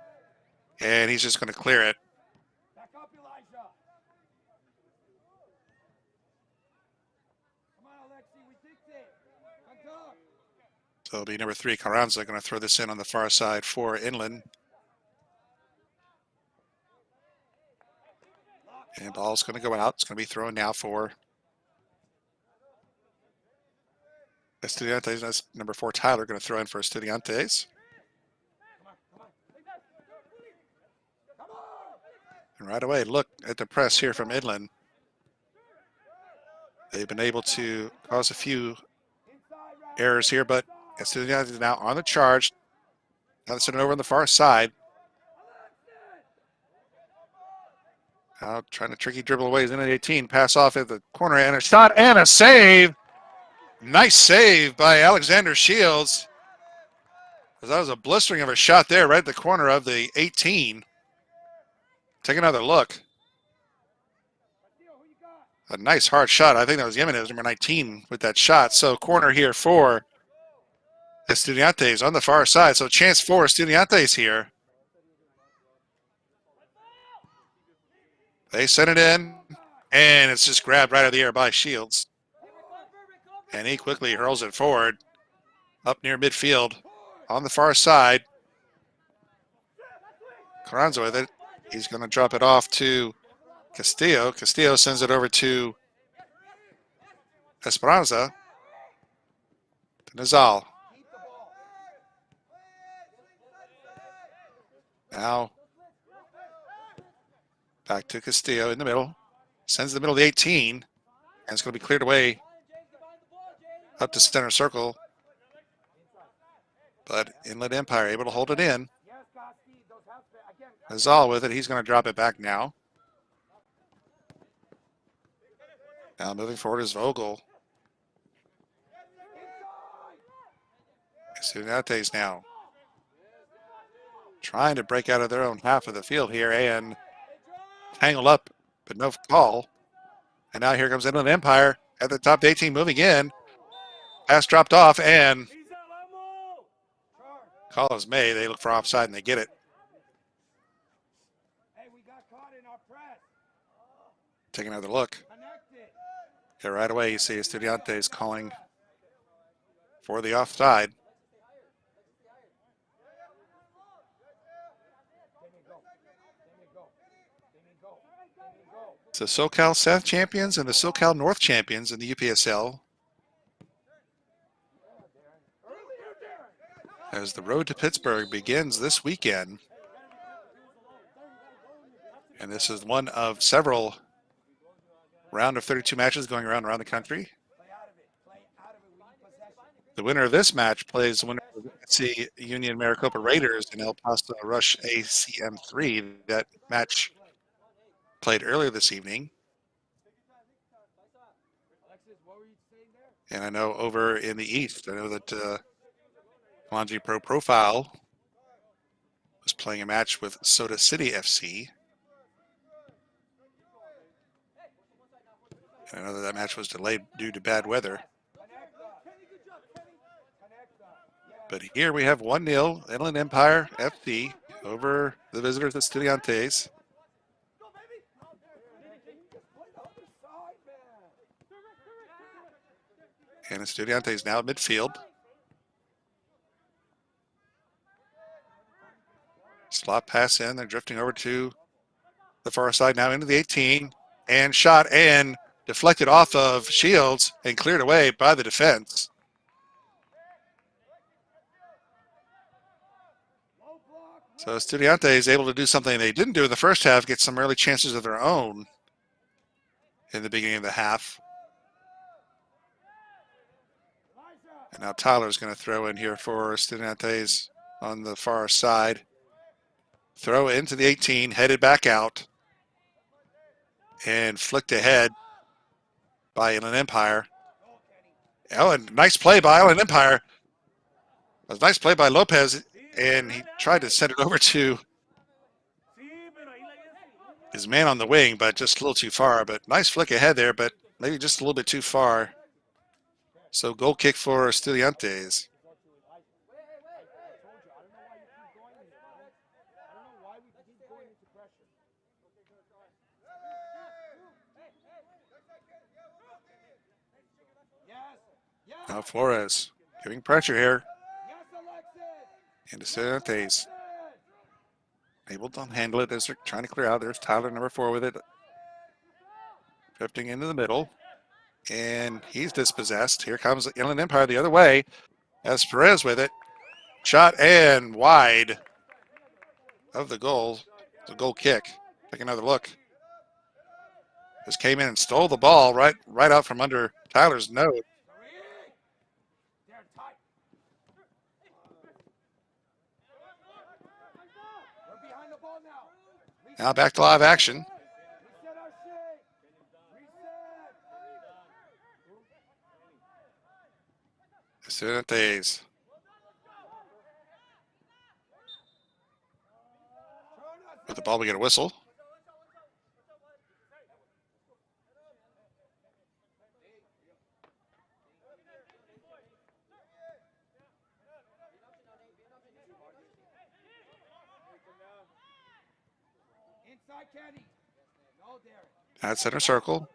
And he's just going to clear it. So it'll be number 3, Carranza, going to throw this in on the far side for Inland. And ball's going to go out. It's going to be thrown now for Estudiantes. That's number 4, Tyler, going to throw in for Estudiantes. And right away, look at the press here from Inland. They've been able to cause a few errors here, but Estudiantes is now on the charge. Now they're sitting over on the far side. Now trying to tricky dribble away. He's in at 18. Pass off at the corner and a shot and a save. Nice save by Alexander Shields. That was a blistering of a shot there right at the corner of the 18. Take another look. A nice hard shot. I think that was Jimenez, number 19, with that shot. So corner here for Estudiantes on the far side. So chance for Estudiantes here. They send it in, and it's just grabbed right out of the air by Shields. And he quickly hurls it forward up near midfield on the far side. Carranza with it. He's going to drop it off to Castillo. Castillo sends it over to Esperanza. To Nizal. Now back to Castillo in the middle. Sends the middle of the 18. And it's going to be cleared away up to center circle. But Inland Empire able to hold it in. Nizal with it. He's going to drop it back now. Now moving forward is Vogel. Estudiantes now trying to break out of their own half of the field here and tangled up, but no call. And now here comes Inland Empire at the top of 18 moving in. Pass dropped off, and call is made. They look for offside and they get it. Take another look. Here right away you see Estudiantes calling for the offside. It's the SoCal South champions and the SoCal North champions in the UPSL. As the road to Pittsburgh begins this weekend. And this is one of several round of 32 matches going around the country. Play out of it. Play out of it. We need possession. The winner of this match plays the winner of the SC Union Maricopa Raiders and El Paso Rush ACM3. That match played earlier this evening. Alexis, what were you saying there? And I know over in the East, I know that Kalanji Pro Profile was playing a match with Soda City FC. And I know that match was delayed due to bad weather. But here we have 1-0 Inland Empire FC over the visitors at Estudiantes. And Estudiantes now at midfield. Slot pass in. They're drifting over to the far side now into the 18. And shot and deflected off of Shields and cleared away by the defense. So Estudiantes is able to do something they didn't do in the first half, get some early chances of their own in the beginning of the half. And now Tyler's going to throw in here for Estudiantes on the far side. Throw into the 18, headed back out. And flicked ahead by Inland Empire. Oh, and nice play by Inland Empire. A nice play by Lopez, and he tried to send it over to his man on the wing, but just a little too far. But nice flick ahead there, but maybe just a little bit too far. So goal kick for Estudiantes. Now Flores giving pressure here. And Estudiantes able to handle it as they're trying to clear out. There's Tyler, number 4, with it. Drifting into the middle. And he's dispossessed. Here comes Inland Empire the other way. As Perez with it. Shot and wide of the goal. The goal kick. Take another look. Just came in and stole the ball right out from under Tyler's nose. Now back to live action. Estudiantes. With the ball, we get a whistle. At center circle.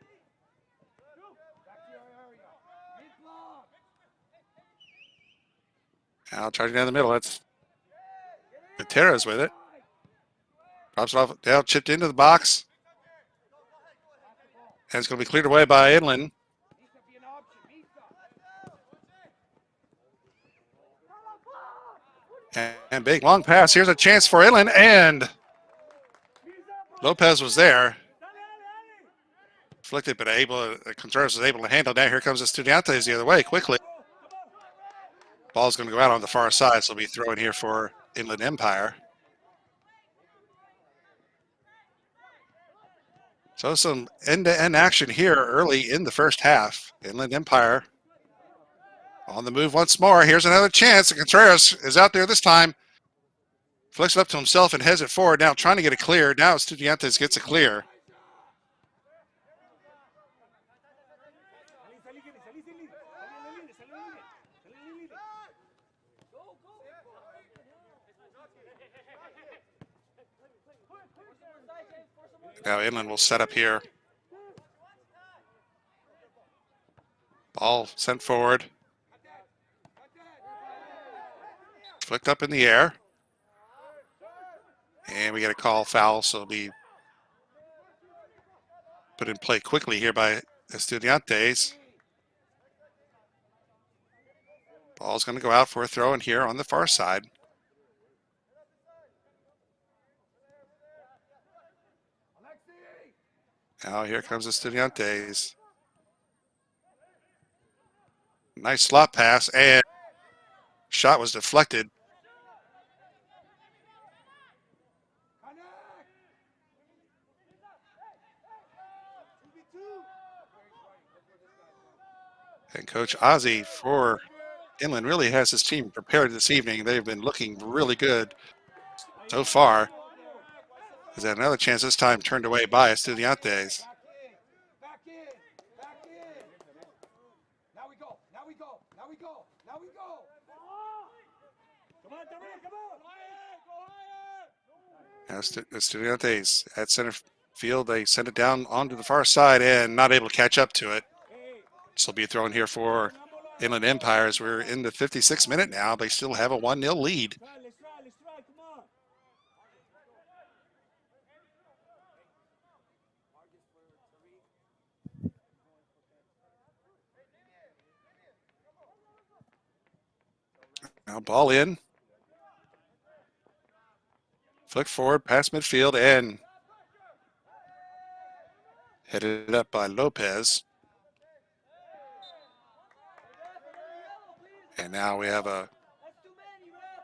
Now charging down the middle. That's Gutierrez with it. Drops it off. Down, chipped into the box. And it's going to be cleared away by Inland. And big long pass. Here's a chance for Inland. And Lopez was there. Flicked it, but Contreras was able to handle that. Here comes Estudiantes the other way quickly. Ball's going to go out on the far side, so we'll be throwing here for Inland Empire. So some end-to-end action here early in the first half. Inland Empire on the move once more. Here's another chance. Contreras is out there this time. Flicks it up to himself and heads it forward. Now trying to get it clear. Now Estudiantes gets it clear. Now Inland will set up here. Ball sent forward. Flicked up in the air. And we get a call foul, so it'll be put in play quickly here by Estudiantes. Ball's going to go out for a throw in here on the far side. Now here comes Estudiantes. Nice slot pass, and shot was deflected. And Coach Ozzie for Inland really has his team prepared this evening. They've been looking really good so far. Is that another chance this time turned away by Estudiantes? Back in. Now we go. Come on. Estudiantes at center field. They send it down onto the far side and not able to catch up to it. This will be thrown here for Inland Empires. We're in the 56th minute now. They still have a 1-0 lead. Now ball in. Flick forward, past midfield, and headed up by Lopez. And now we have a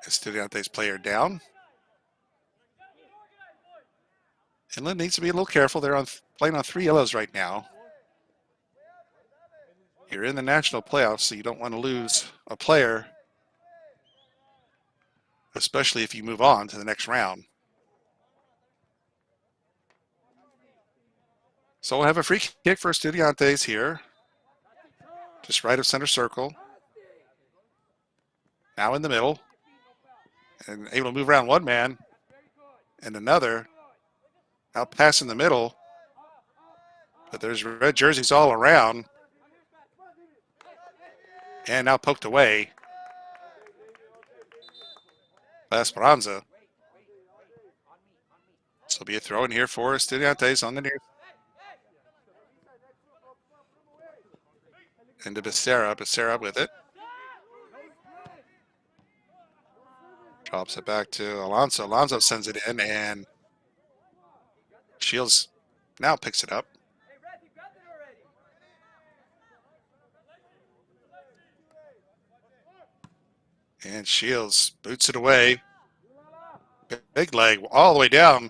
Estudiantes player down. Inland needs to be a little careful. They're playing on 3 yellows right now. You're in the national playoffs, so you don't want to lose a player, especially if you move on to the next round. So we'll have a free kick for Estudiantes here. Just right of center circle. Now in the middle. And able to move around one man. And another. Out pass in the middle. But there's red jerseys all around. And now poked away by Esperanza. So be a throw in here for Estudiantes on the near. Into Becerra with it. Drops it back to Alonso. Alonso sends it in, and Shields now picks it up. And Shields boots it away. Big leg all the way down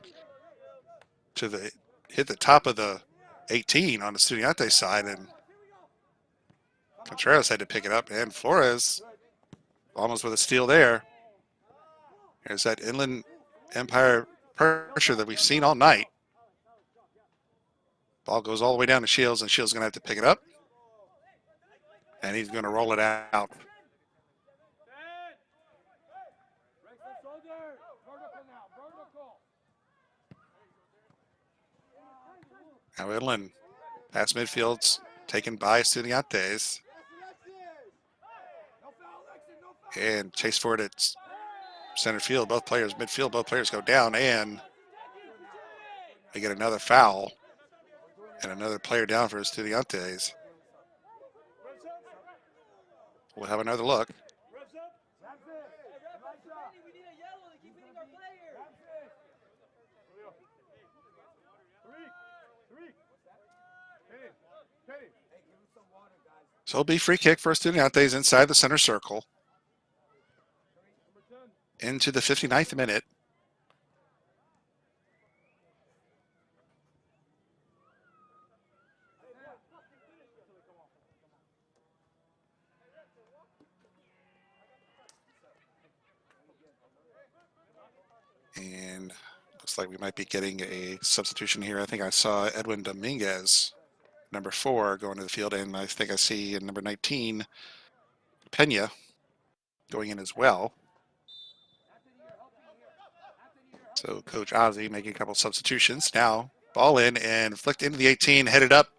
to hit the top of the 18 on the Estudiantes side, and Contreras had to pick it up, and Flores almost with a steal there. There's that Inland Empire pressure that we've seen all night. Ball goes all the way down to Shields, and Shields is going to have to pick it up. And he's going to roll it out. Now Inland, past midfield's taken by Estudiantes. And chase for it at center field. Midfield, both players go down, and they get another foul. And another player down for Estudiantes. We'll have another look. So it'll be free kick for Estudiantes inside the center circle. Into the 59th minute. And looks like we might be getting a substitution here. I think I saw Edwin Dominguez, number 4, going to the field, and I think I see number 19, Pena, going in as well. So Coach Ozzie making a couple substitutions. Now ball in and flicked into the 18, headed up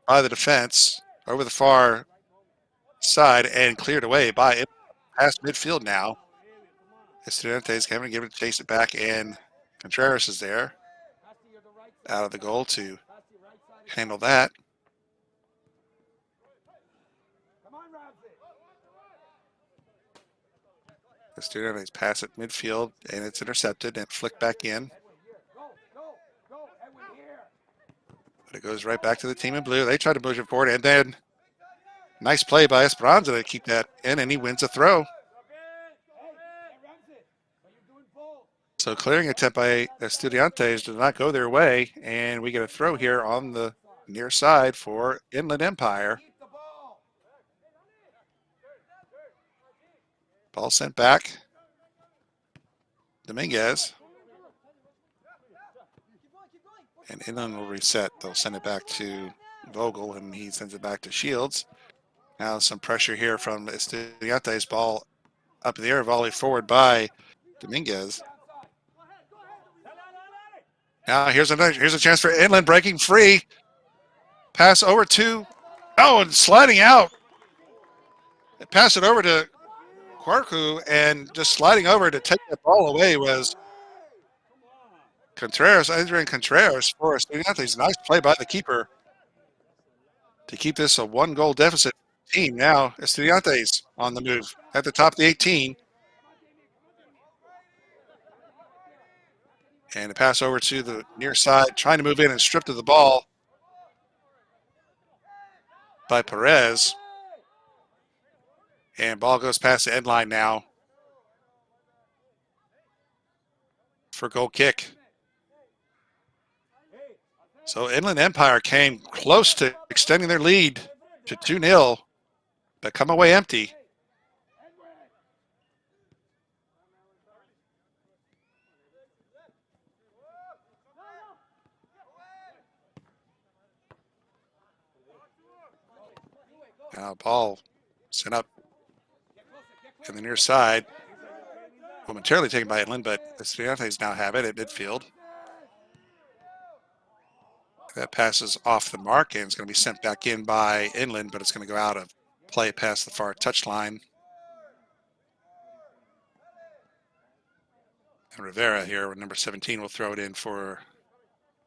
by the defense over the far side and cleared away by past midfield now. Estudiantes having to give it, chase it back, and Contreras is there out of the goal to handle that. Estudiantes pass at midfield, and it's intercepted and flicked back in. But it goes right back to the team in blue. They try to push it forward, and then nice play by Esperanza to keep that in, and he wins a throw. So clearing attempt by Estudiantes did not go their way, and we get a throw here on the near side for Inland Empire. Ball sent back. Dominguez. And Inland will reset. They'll send it back to Vogel, and he sends it back to Shields. Now some pressure here from Estudiantes. Ball up in the air, volley forward by Dominguez. Now here's a chance for Inland breaking free. Pass over to, and sliding out. Pass it over to Quarku, and just sliding over to take that ball away was Adrian Contreras for Estudiantes. Nice play by the keeper to keep this a 1-goal deficit team. Now Estudiantes on the move at the top of the 18. And a pass over to the near side, trying to move in and stripped of the ball by Perez. And ball goes past the end line now for goal kick. So Inland Empire came close to extending their lead to 2-0, but come away empty. Now ball sent up in the near side. Momentarily taken by Inland, but the Estudiantes now have it at midfield. That passes off the mark, and it's going to be sent back in by Inland, but it's going to go out of play past the far touchline. And Rivera here, with number 17, will throw it in for,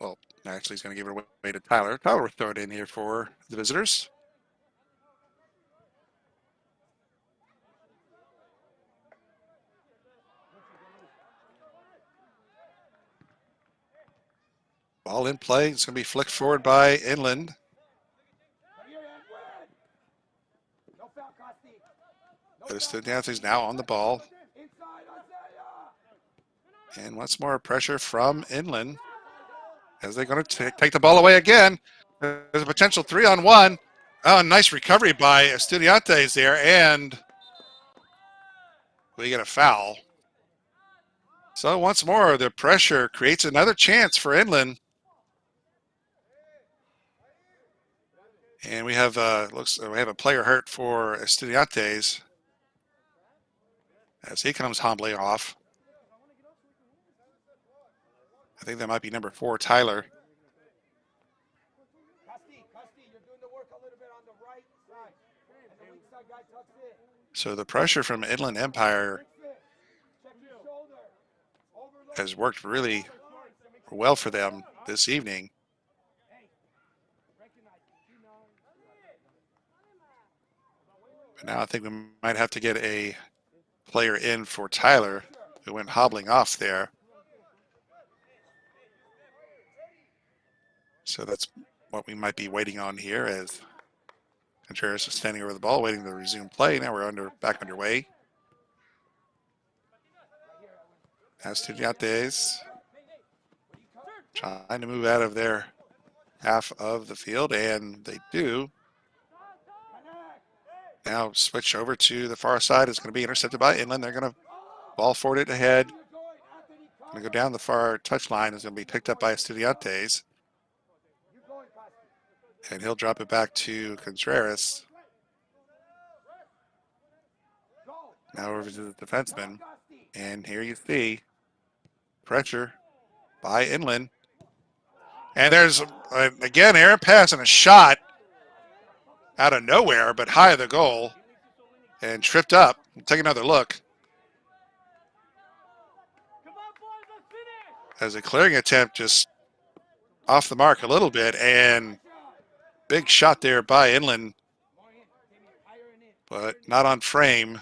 well, actually he's going to give it away to Tyler. Tyler will throw it in here for the visitors. Ball in play. It's going to be flicked forward by Inland. But Estudiantes now on the ball. And once more pressure from Inland as they're going to take the ball away again. There's a potential 3-on-1. Oh, nice recovery by Estudiantes there, and we get a foul. So once more, the pressure creates another chance for Inland. And we have we have a player hurt for Estudiantes as he comes humbly off. I think that might be number 4, Tyler. So the pressure from Inland Empire has worked really well for them this evening. But now I think we might have to get a player in for Tyler, who went hobbling off there. So that's what we might be waiting on here, as Contreras is standing over the ball, waiting to resume play. Now we're back underway. Estudiantes trying to move out of their half of the field, and they do. Now switch over to the far side. It's going to be intercepted by Inland. They're going to ball forward it ahead. Going to go down the far touchline. It's going to be picked up by Estudiantes. And he'll drop it back to Contreras. Now over to the defenseman. And here you see pressure by Inland. And there's, again, air pass and a shot out of nowhere, but high of the goal. And tripped up. Take another look. As a clearing attempt, just off the mark a little bit, and big shot there by Inland, but not on frame.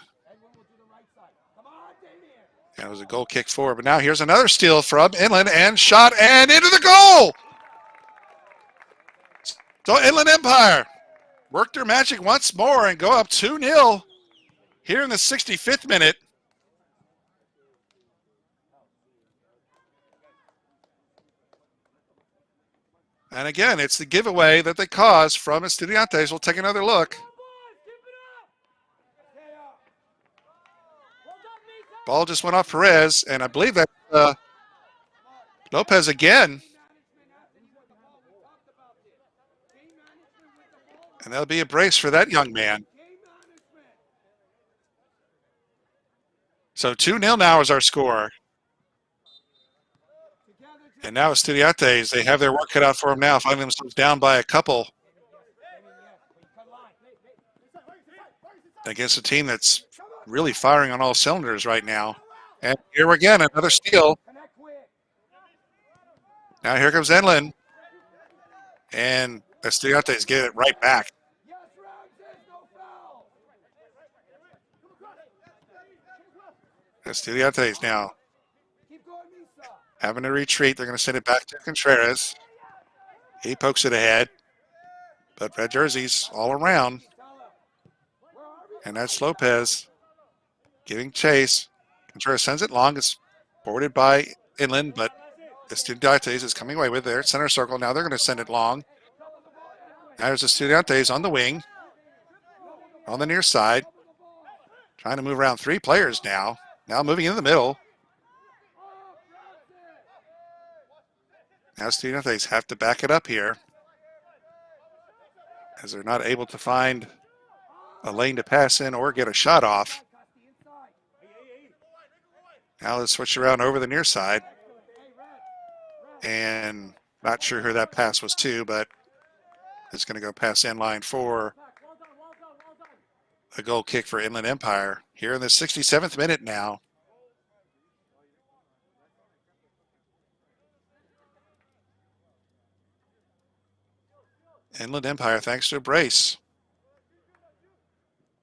And it was a goal kick forward, but now here's another steal from Inland, and shot, and into the goal! So Inland Empire work their magic once more and go up 2-0 here in the 65th minute. And again, it's the giveaway that they caused from Estudiantes. We'll take another look. Ball just went off Perez, and I believe that Lopez again. And that'll be a brace for that young man. So 2-0 now is our score. And now Estudiantes, they have their work cut out for them now, finding themselves down by a couple against a team that's really firing on all cylinders right now. And here again, another steal. Now here comes Enlin. And Estudiantes get it right back. Estudiantes now having to retreat. They're going to send it back to Contreras. He pokes it ahead. But red jerseys all around. And that's Lopez giving chase. Contreras sends it long. It's forwarded by Inland, but Estudiantes is coming away with their center circle. Now they're going to send it long. Now there's Estudiantes on the wing, on the near side, trying to move around three players now. Now moving in the middle. Now Estudiantes have to back it up here as they're not able to find a lane to pass in or get a shot off. Now let's switch around over the near side. And not sure who that pass was to, but it's going to go past inline for a goal kick for Inland Empire here in the 67th minute now. Inland Empire, thanks to a brace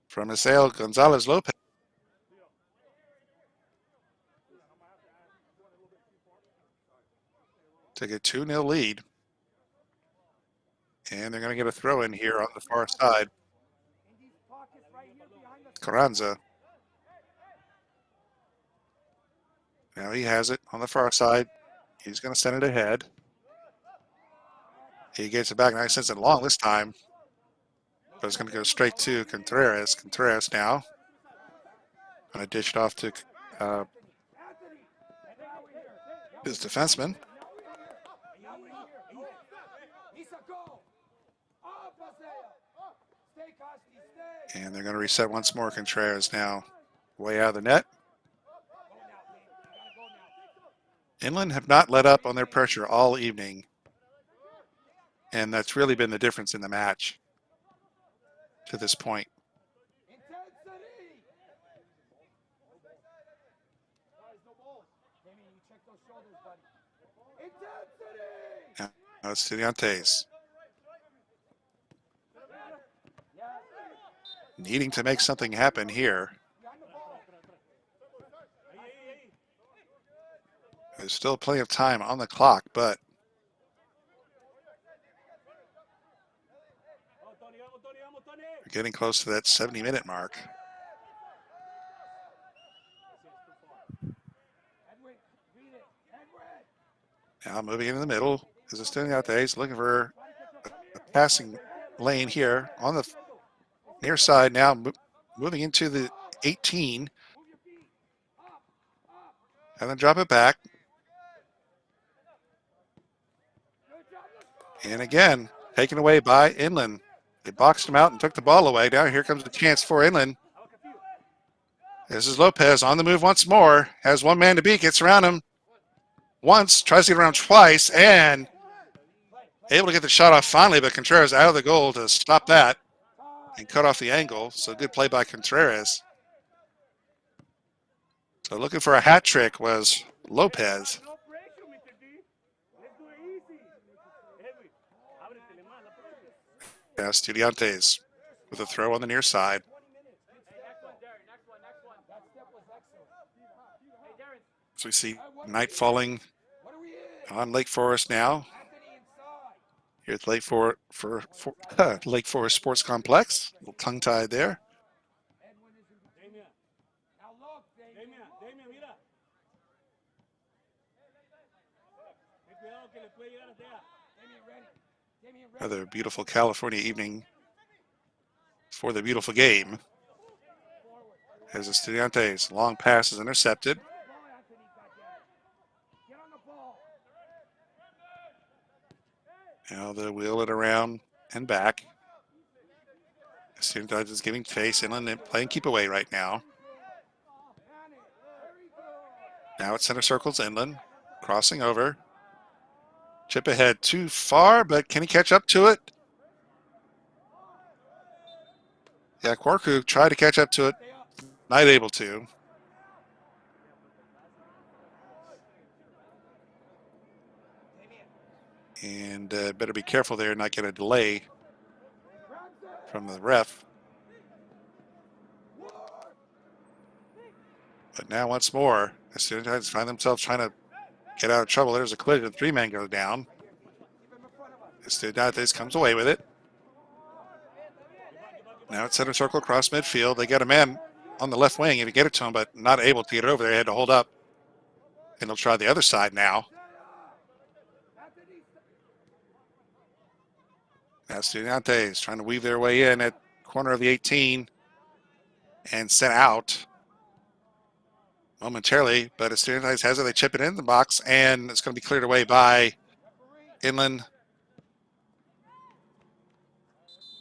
from Misael Gonzalez Lopez. Take a 2-0 lead. And they're going to get a throw in here on the far side. Carranza. Now he has it on the far side. He's going to send it ahead. He gets it back. Now he sends it long this time. But it's going to go straight to Contreras. Contreras now. Going to dish it off to his defenseman. And they're going to reset once more. Contreras now way out of the net. Inland have not let up on their pressure all evening. And that's really been the difference in the match to this point. Now it's Estudiantes. Needing to make something happen here. There's still plenty of time on the clock, but we're getting close to that 70-minute mark. Now moving into the middle is Estudiantes looking for a passing lane here on the near side. Now moving into the 18 and then drop it back. And again, taken away by Inland. They boxed him out and took the ball away. Now here comes the chance for Inland. This is Lopez on the move once more. Has one man to beat, gets around him once, tries to get around twice, and able to get the shot off finally, but Contreras out of the goal to stop that and cut off the angle. So good play by Contreras. So looking for a hat trick was Lopez. Yeah, Estudiantes with a throw on the near side. So we see night falling on Lake Forest now. here at the Lake Forest Sports Complex. A little tongue-tied there. Edwin is in between. Now look, Damien. Damien, mira. Ten cuidado que le puede llegar hasta allá. Damien ready. Damien ready. Another beautiful California evening for the beautiful game. As Estudiantes, long pass is intercepted. Ball, Anthony, goddamn. Get on the ball. Now they'll wheel it around and back. Estudiantes is giving chase. Inland playing keep away right now. Panic. Very good. Now it's center circles Inland. Crossing over. Chip ahead too far, but can he catch up to it? Yeah, Kwarku tried to catch up to it. Not able to. And better be careful there and not get a delay from the ref. But now once more, the Students find themselves trying to get out of trouble. There's a collision. 3-man goes down. The Studentes comes away with it. Now it's center circle across midfield. They got a man on the left wing if you get it to him, but not able to get it over there. He had to hold up. And they'll try the other side now. Now Estudiantes trying to weave their way in at corner of the 18 and sent out momentarily, but Estudiantes has it. They chip it in the box, and it's going to be cleared away by Inland.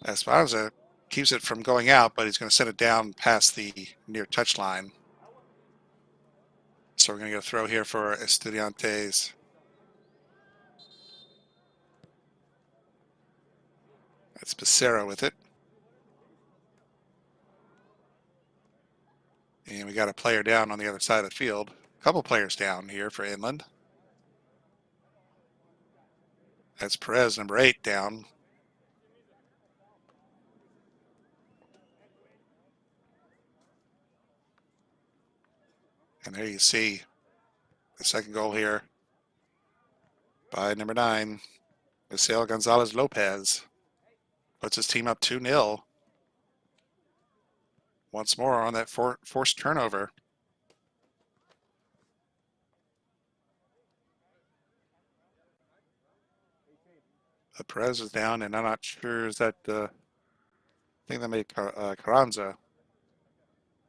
Esparza keeps it from going out, but he's going to send it down past the near touchline. So we're going to get a throw here for Estudiantes. That's Becerra with it. And we got a player down on the other side of the field. A couple players down here for Inland. That's Perez, number 8, down. And there you see the second goal here by number 9, Misael Gonzalez Lopez. Puts his team up 2-0. Once more on that forced turnover. Perez is down, and I'm not sure, is that I think that made Carranza.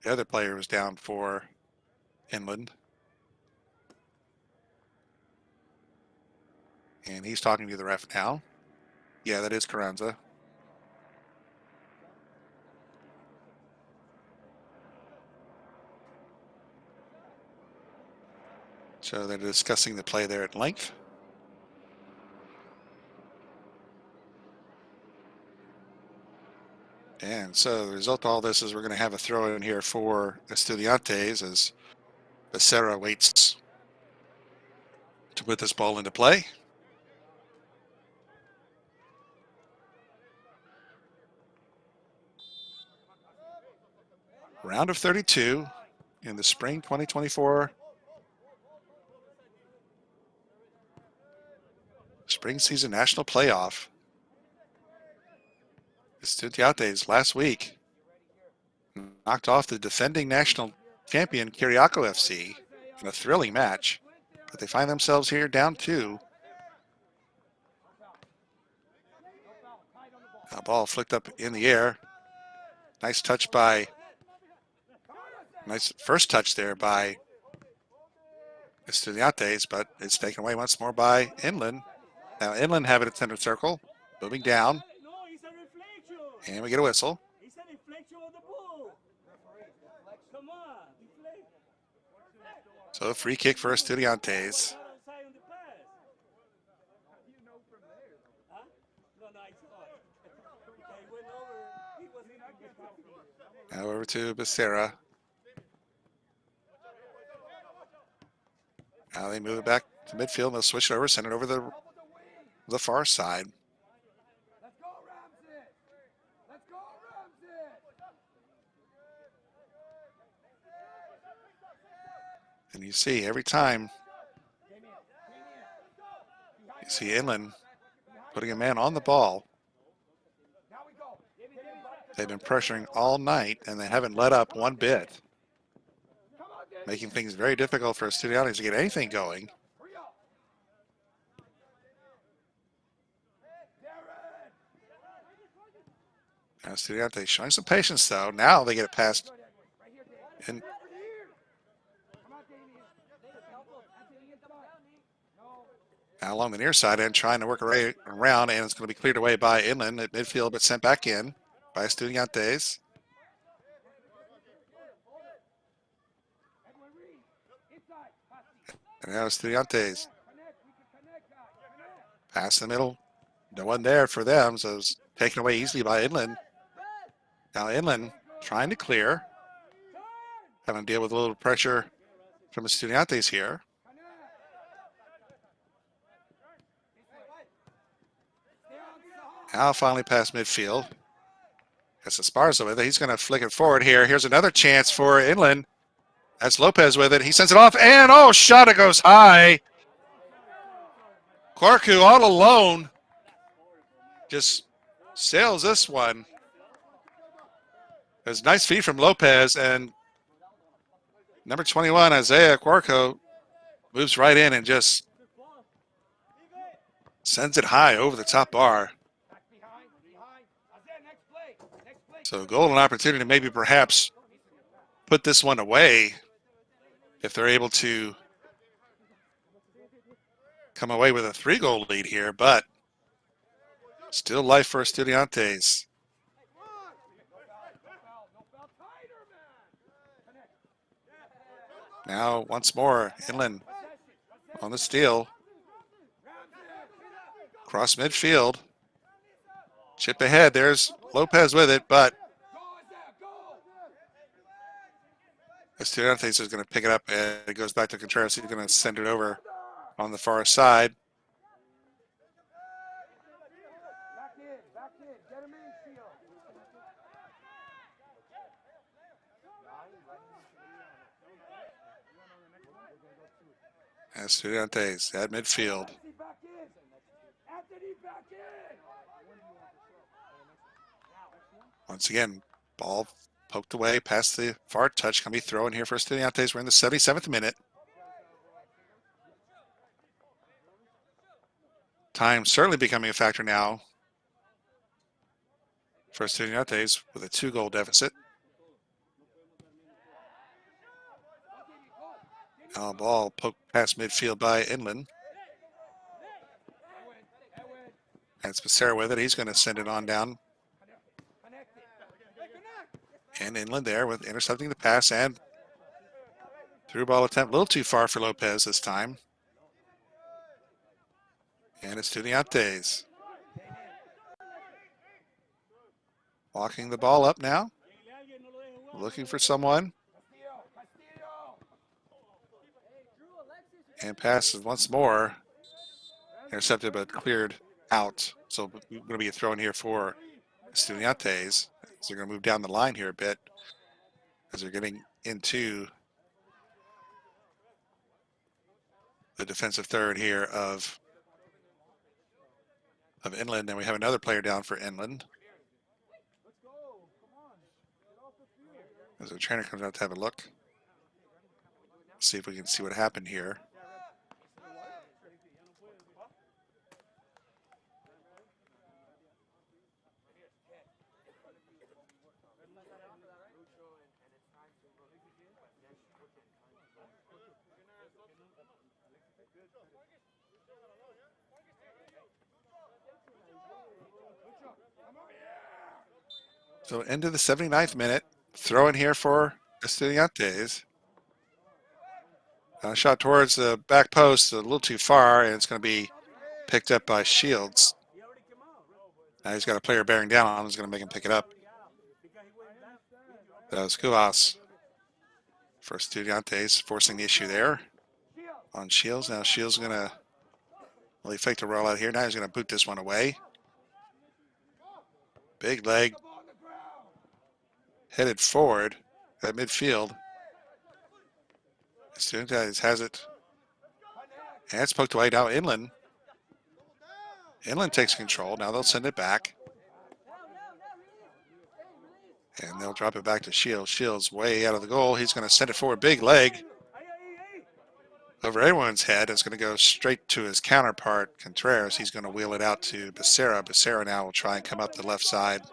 The other player was down for Inland. And he's talking to the ref now. Yeah, that is Carranza. So they're discussing the play there at length. And so the result of all this is we're going to have a throw in here for Estudiantes as Becerra waits to put this ball into play. Round of 32 in the spring 2024 spring season national playoff. Estudiantes last week knocked off the defending national champion Kyriako FC in a thrilling match, but they find themselves here down 2. A ball flicked up in the air. Nice first touch there by Estudiantes, but it's taken away once more by Inland. Now Inland have it at center circle, moving down, No, it's a reflection. and we get a whistle. It's a reflection of the ball. Come on, deflect. So a free kick for Estudiantes. Not outside on the pass. Huh? No, I saw it. He went over. He was in. Now over to Becerra. Now they move it back to midfield. They'll switch it over, send it over the far side. Let's go, Ramsey. Let's go, Ramsey. And you see every time you see Inland putting a man on the ball. Now we go. They've been pressuring all night, and they haven't let up one bit, Come on, Danny. making things very difficult for Estudiantes to get anything going. Hurry up. Darren. Now Estudiantes showing some patience, though. Now they get it past. Right here, Danny. And Over here. Come on, Danny. Anthony, get the ball. No. now along the near side and trying to work around, and it's going to be cleared away by Inland at midfield, but sent back in by Estudiantes. Edwin Reed. Inside. Passy. And now Estudiantes Connect. We can connect, guys. Connect. pass the middle. No one there for them, so it's taken away easily by Inland. Now Inland trying to clear. Having to deal with a little pressure from Estudiantes here. Now finally past midfield. That's Esparza with it. He's going to flick it forward here. Here's another chance for Inland. That's Lopez with it. He sends it off, and oh, shot, it goes high. Corku all alone just sails this one. It was a nice feed from Lopez, and number 21, Isaiah Quarco, moves right in and just sends it high over the top bar. Back behind. Isaiah, next play. Next play. So golden opportunity to maybe perhaps put this one away if they're able to come away with a 3-goal lead here, but still life for Estudiantes. Now once more, Inland on the steal. Cross midfield. Chip ahead. There's Lopez with it, but Estudiantes is going to pick it up, and it goes back to Contreras. He's going to send it over on the far side. Back in. Get him in, Shield. Estudiantes at midfield. Anthony, back in. Anthony, back in. Once again, ball poked away past the far touch. Can be thrown here for Estudiantes. We're in the 77th minute. Time certainly becoming a factor now for Estudiantes with a 2-goal deficit. Now ball poked past midfield by Inland. And it's Becerra with it. He's going to send it on down. And Inland there with intercepting the pass and through ball attempt. A little too far for Lopez this time. And Estudiantes walking the ball up now. Looking for someone. And passes once more. Intercepted but cleared out. So going to be a throw in here for Estudiantes. So they're going to move down the line here a bit as they're getting into the defensive third here of Inland. And we have another player down for Inland. As the trainer comes out to have a look. See if we can see what happened here. So into the 79th minute, throw in here for Estudiantes. Shot towards the back post, a little too far, and it's going to be picked up by Shields. Now he's got a player bearing down on him, who's going to make him pick it up. That was Kuvas for Estudiantes, forcing the issue there on Shields. Now Shields is going to, well, he faked a rollout here. Now he's going to boot this one away. Big leg. Headed forward at midfield. Estudiantes has it. And it's poked away now Inland. Inland takes control. Now they'll send it back. And they'll drop it back to Shields. Shields way out of the goal. He's going to send it forward. Big leg over everyone's head. It's going to go straight to his counterpart, Contreras. He's going to wheel it out to Becerra. Becerra now will try and come up the left side.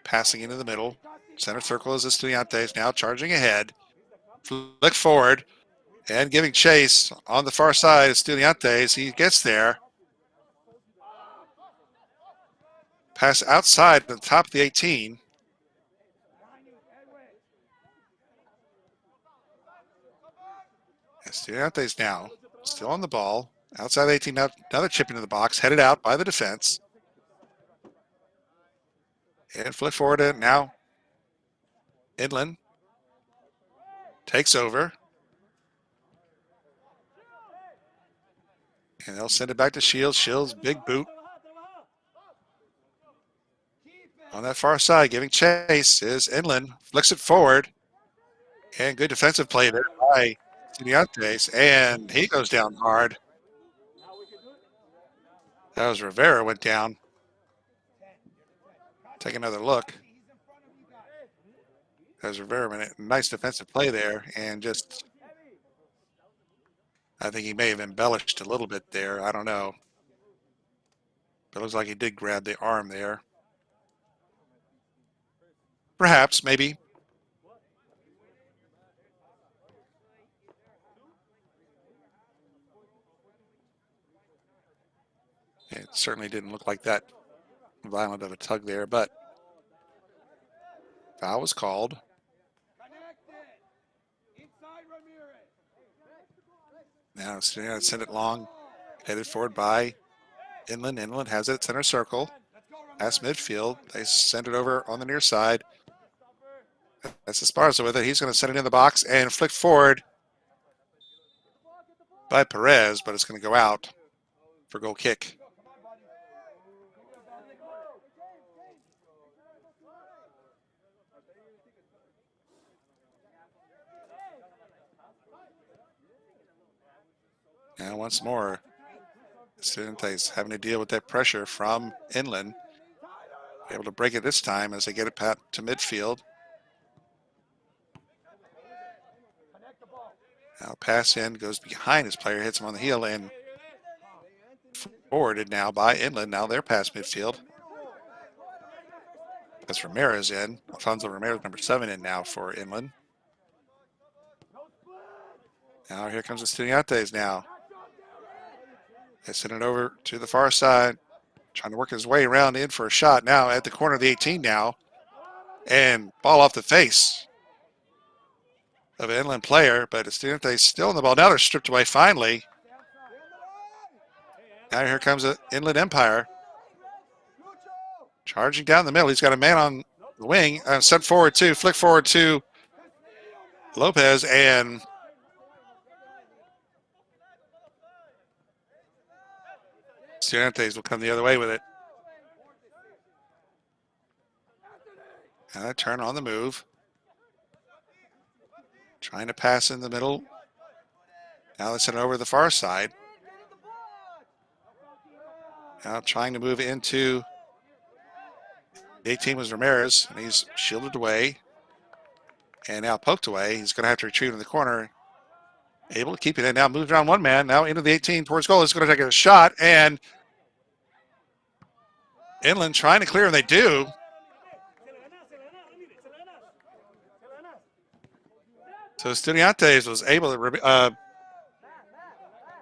Passing into the middle. Center circle is Estudiantes. Now charging ahead. Flick forward. And giving chase on the far side, Estudiantes. He gets there. Pass outside at the top of the 18. Estudiantes now still on the ball. Outside the 18, now another chip into the box, headed out by the defense. And flick forward it now. Inland takes over. And they'll send it back to Shields. Shields, big boot. On that far side, giving chase is Inland. Flicks it forward. And good defensive play there by Estudiantes. And he goes down hard. That was Rivera went down. Take another look. That was Rivera. Nice defensive play there. And just, I think he may have embellished a little bit there. I don't know. But it looks like he did grab the arm there. Perhaps, maybe. It certainly didn't look like that violent of a tug there, but foul was called. Now send it long, headed forward by Inland. Inland has it at center circle. Past midfield. They send it over on the near side. That's Esparza with it. He's going to send it in the box and flick forward by Perez, but it's going to go out for goal kick. Now once more, Estudiantes having to deal with that pressure from Inland. Able to break it this time as they get it to midfield. Now pass in, goes behind his player, hits him on the heel, and forwarded now by Inland. Now they're past midfield. That's Ramirez in. Alfonso Ramirez, number 7, in now for Inland. Now here comes Estudiantes now. They send it over to the far side, trying to work his way around in for a shot. Now at the corner of the 18 now. And ball off the face of an Inland player, but Estudiantes still in the ball. Now they're stripped away finally. Now here comes an Inland Empire. Charging down the middle. He's got a man on the wing. Sent forward to, flick forward to Lopez, and Estudiantes will come the other way with it. And a turn on the move. Trying to pass in the middle. Now they send it over to the far side. Now trying to move into the 18 was Ramirez, and he's shielded away. And now poked away. He's going to have to retrieve in the corner. Able to keep it in. Now moved around one man. Now into the 18 towards goal. He's going to take a shot. And Inland trying to clear, and they do. So Estudiantes was able to,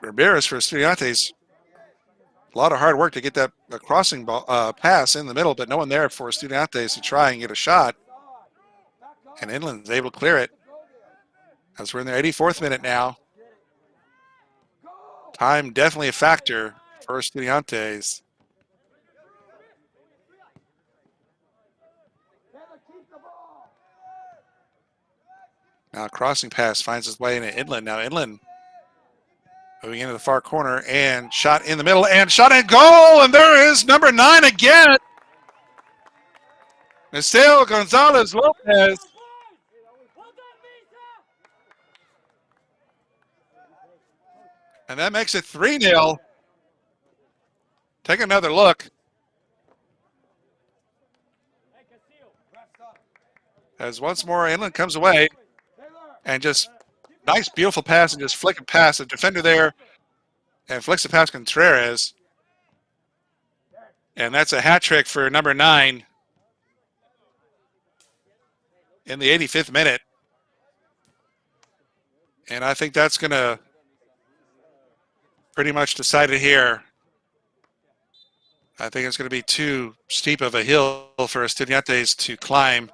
Ramirez for Estudiantes. A lot of hard work to get that crossing ball, pass in the middle, but no one there for Estudiantes to try and get a shot. And Inland's able to clear it. As we're in the 84th minute now. Time definitely a factor for Estudiantes. Now crossing pass finds its way into Inland. Now Inland moving into the far corner and shot in the middle and shot and goal. And there is number 9 again. Estelle Gonzalez Lopez. And that makes it 3-0. take another look as once more Inland comes away and just nice, beautiful pass and just flick it past the defender there and flicks it past Contreras. And that's a hat trick for number 9 in the 85th minute. And I think that's going to pretty much decide it here. I think it's going to be too steep of a hill for Estudiantes to climb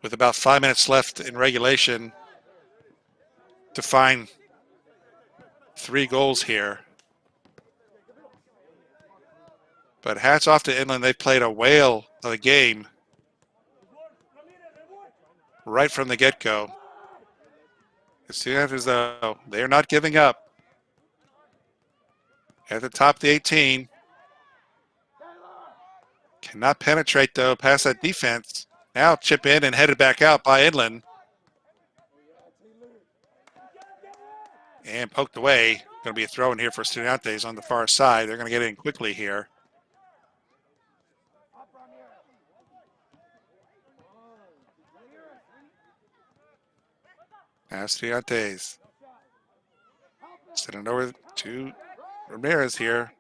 with about 5 minutes left in regulation to find 3 goals here. But hats off to Inland. They played a whale of a game right from the get-go. Estudiantes, though, they are not giving up. At the top of the 18. Cannot penetrate, though, past that defense. Now chip in and headed back out by Inland. And poked away. Going to be a throw in here for Estudiantes on the far side. They're going to get in quickly here. Estudiantes sending it over to Ramirez here.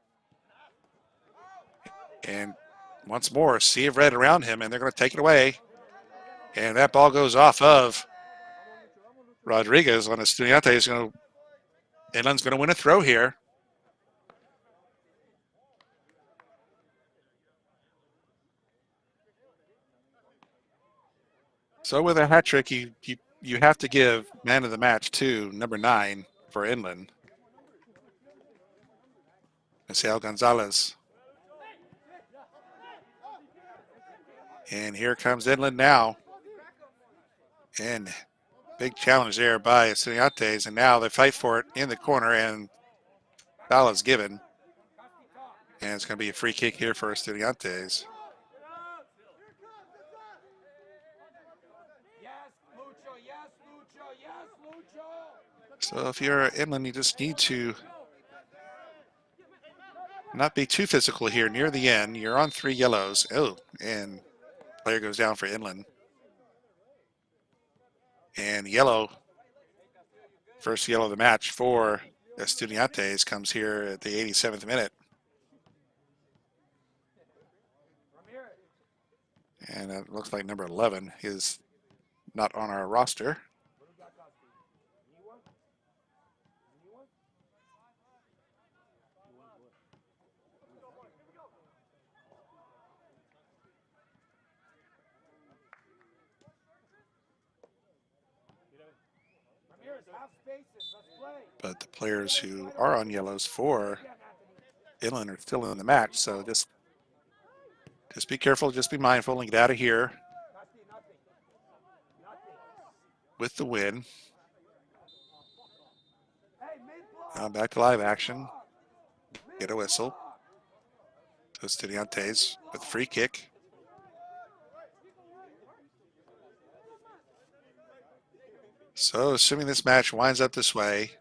And once more, a sea of red around him, and they're going to take it away. And that ball goes off of Rodriguez on Estudiantes. Inland's going to win a throw here. So with a hat trick, you have to give man of the match to number 9 for Inland. Misael Gonzalez. And here comes Inland now. And big challenge there by Estudiantes. And now they fight for it in the corner, and foul is given. And it's going to be a free kick here for Estudiantes. So if you're Inland, you just need to not be too physical here near the end. You're on 3 yellows. Oh, and player goes down for Inland. And yellow, first yellow of the match for Estudiantes comes here at the 87th minute. And it looks like number 11 is not on our roster. But the players who are on yellows for Inland are still in the match, so just be careful, just be mindful, and get out of here with the win. Now back to live action. Get a whistle. Estudiantes with free kick. So assuming this match winds up this way,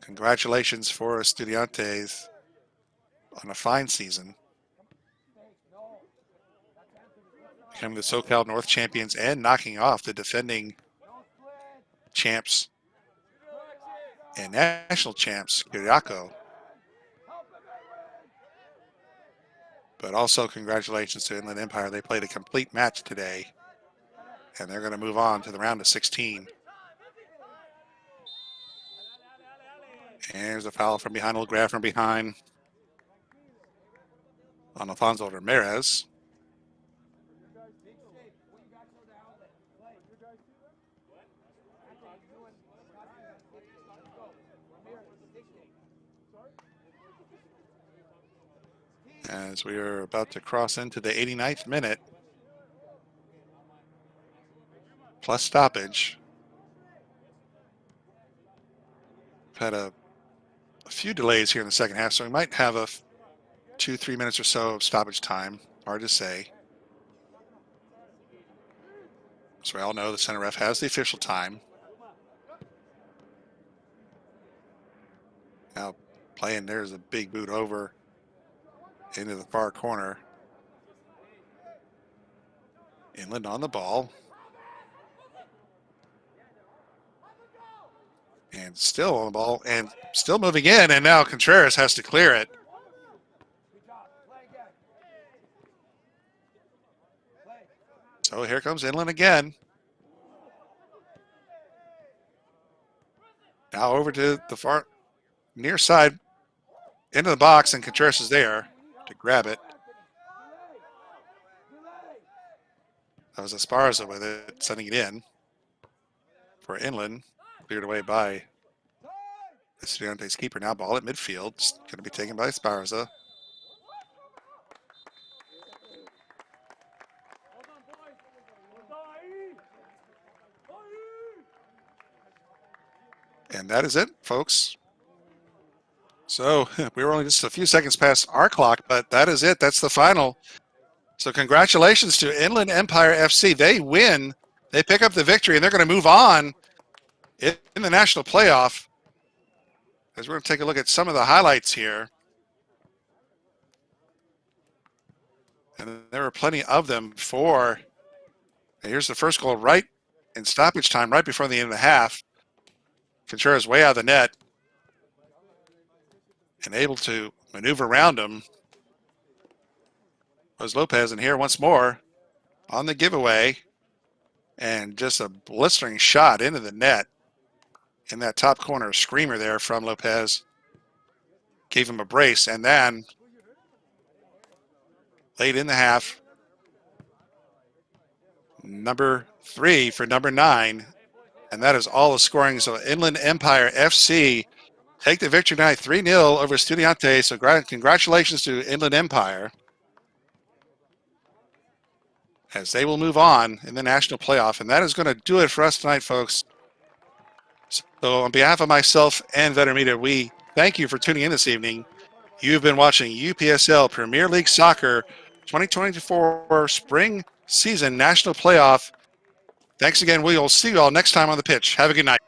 congratulations for Estudiantes on a fine season. Becoming the SoCal North champions and knocking off the defending champs and national champs, Kiriako. But also congratulations to Inland Empire. They played a complete match today, and they're going to move on to the round of 16. And there's a foul from behind, a little grab from behind on Alfonso Ramirez. As we are about to cross into the 89th minute, plus stoppage. We've had a few delays here in the second half, so we might have a 2-3 minutes or so of stoppage time. Hard to say. As we all know, the center ref has the official time. Now playing, there's a big boot over into the far corner. Inland on the ball. And still on the ball and still moving in. And now Contreras has to clear it. Good job. Play again. Play. So here comes Inland again. Now over to the far near side into the box, and Contreras is there to grab it. That was Esparza with it, sending it in for Inland. Cleared away by the Estudiantes keeper. Now ball at midfield. It's going to be taken by Esparza. And that is it, folks. So we were only just a few seconds past our clock, but that is it. That's the final. So congratulations to Inland Empire FC. They win. They pick up the victory, and they're going to move on in the national playoff. As we're going to take a look at some of the highlights here. And there were plenty of them for. Here's the first goal right in stoppage time, right before the end of the half. Contreras way out of the net and able to maneuver around him was Lopez, and here once more on the giveaway, and just a blistering shot into the net in that top corner. Screamer there from Lopez gave him a brace, and then late in the half, number 3 for number 9. And that is all the scoring. So Inland Empire FC take the victory tonight 3-0 over Estudiantes. So congratulations to Inland Empire as they will move on in the national playoff. And that is going to do it for us tonight, folks. So on behalf of myself and Veteran Media, we thank you for tuning in this evening. You've been watching UPSL Premier League Soccer 2024 Spring Season National Playoff. Thanks again. We will see you all next time on the pitch. Have a good night.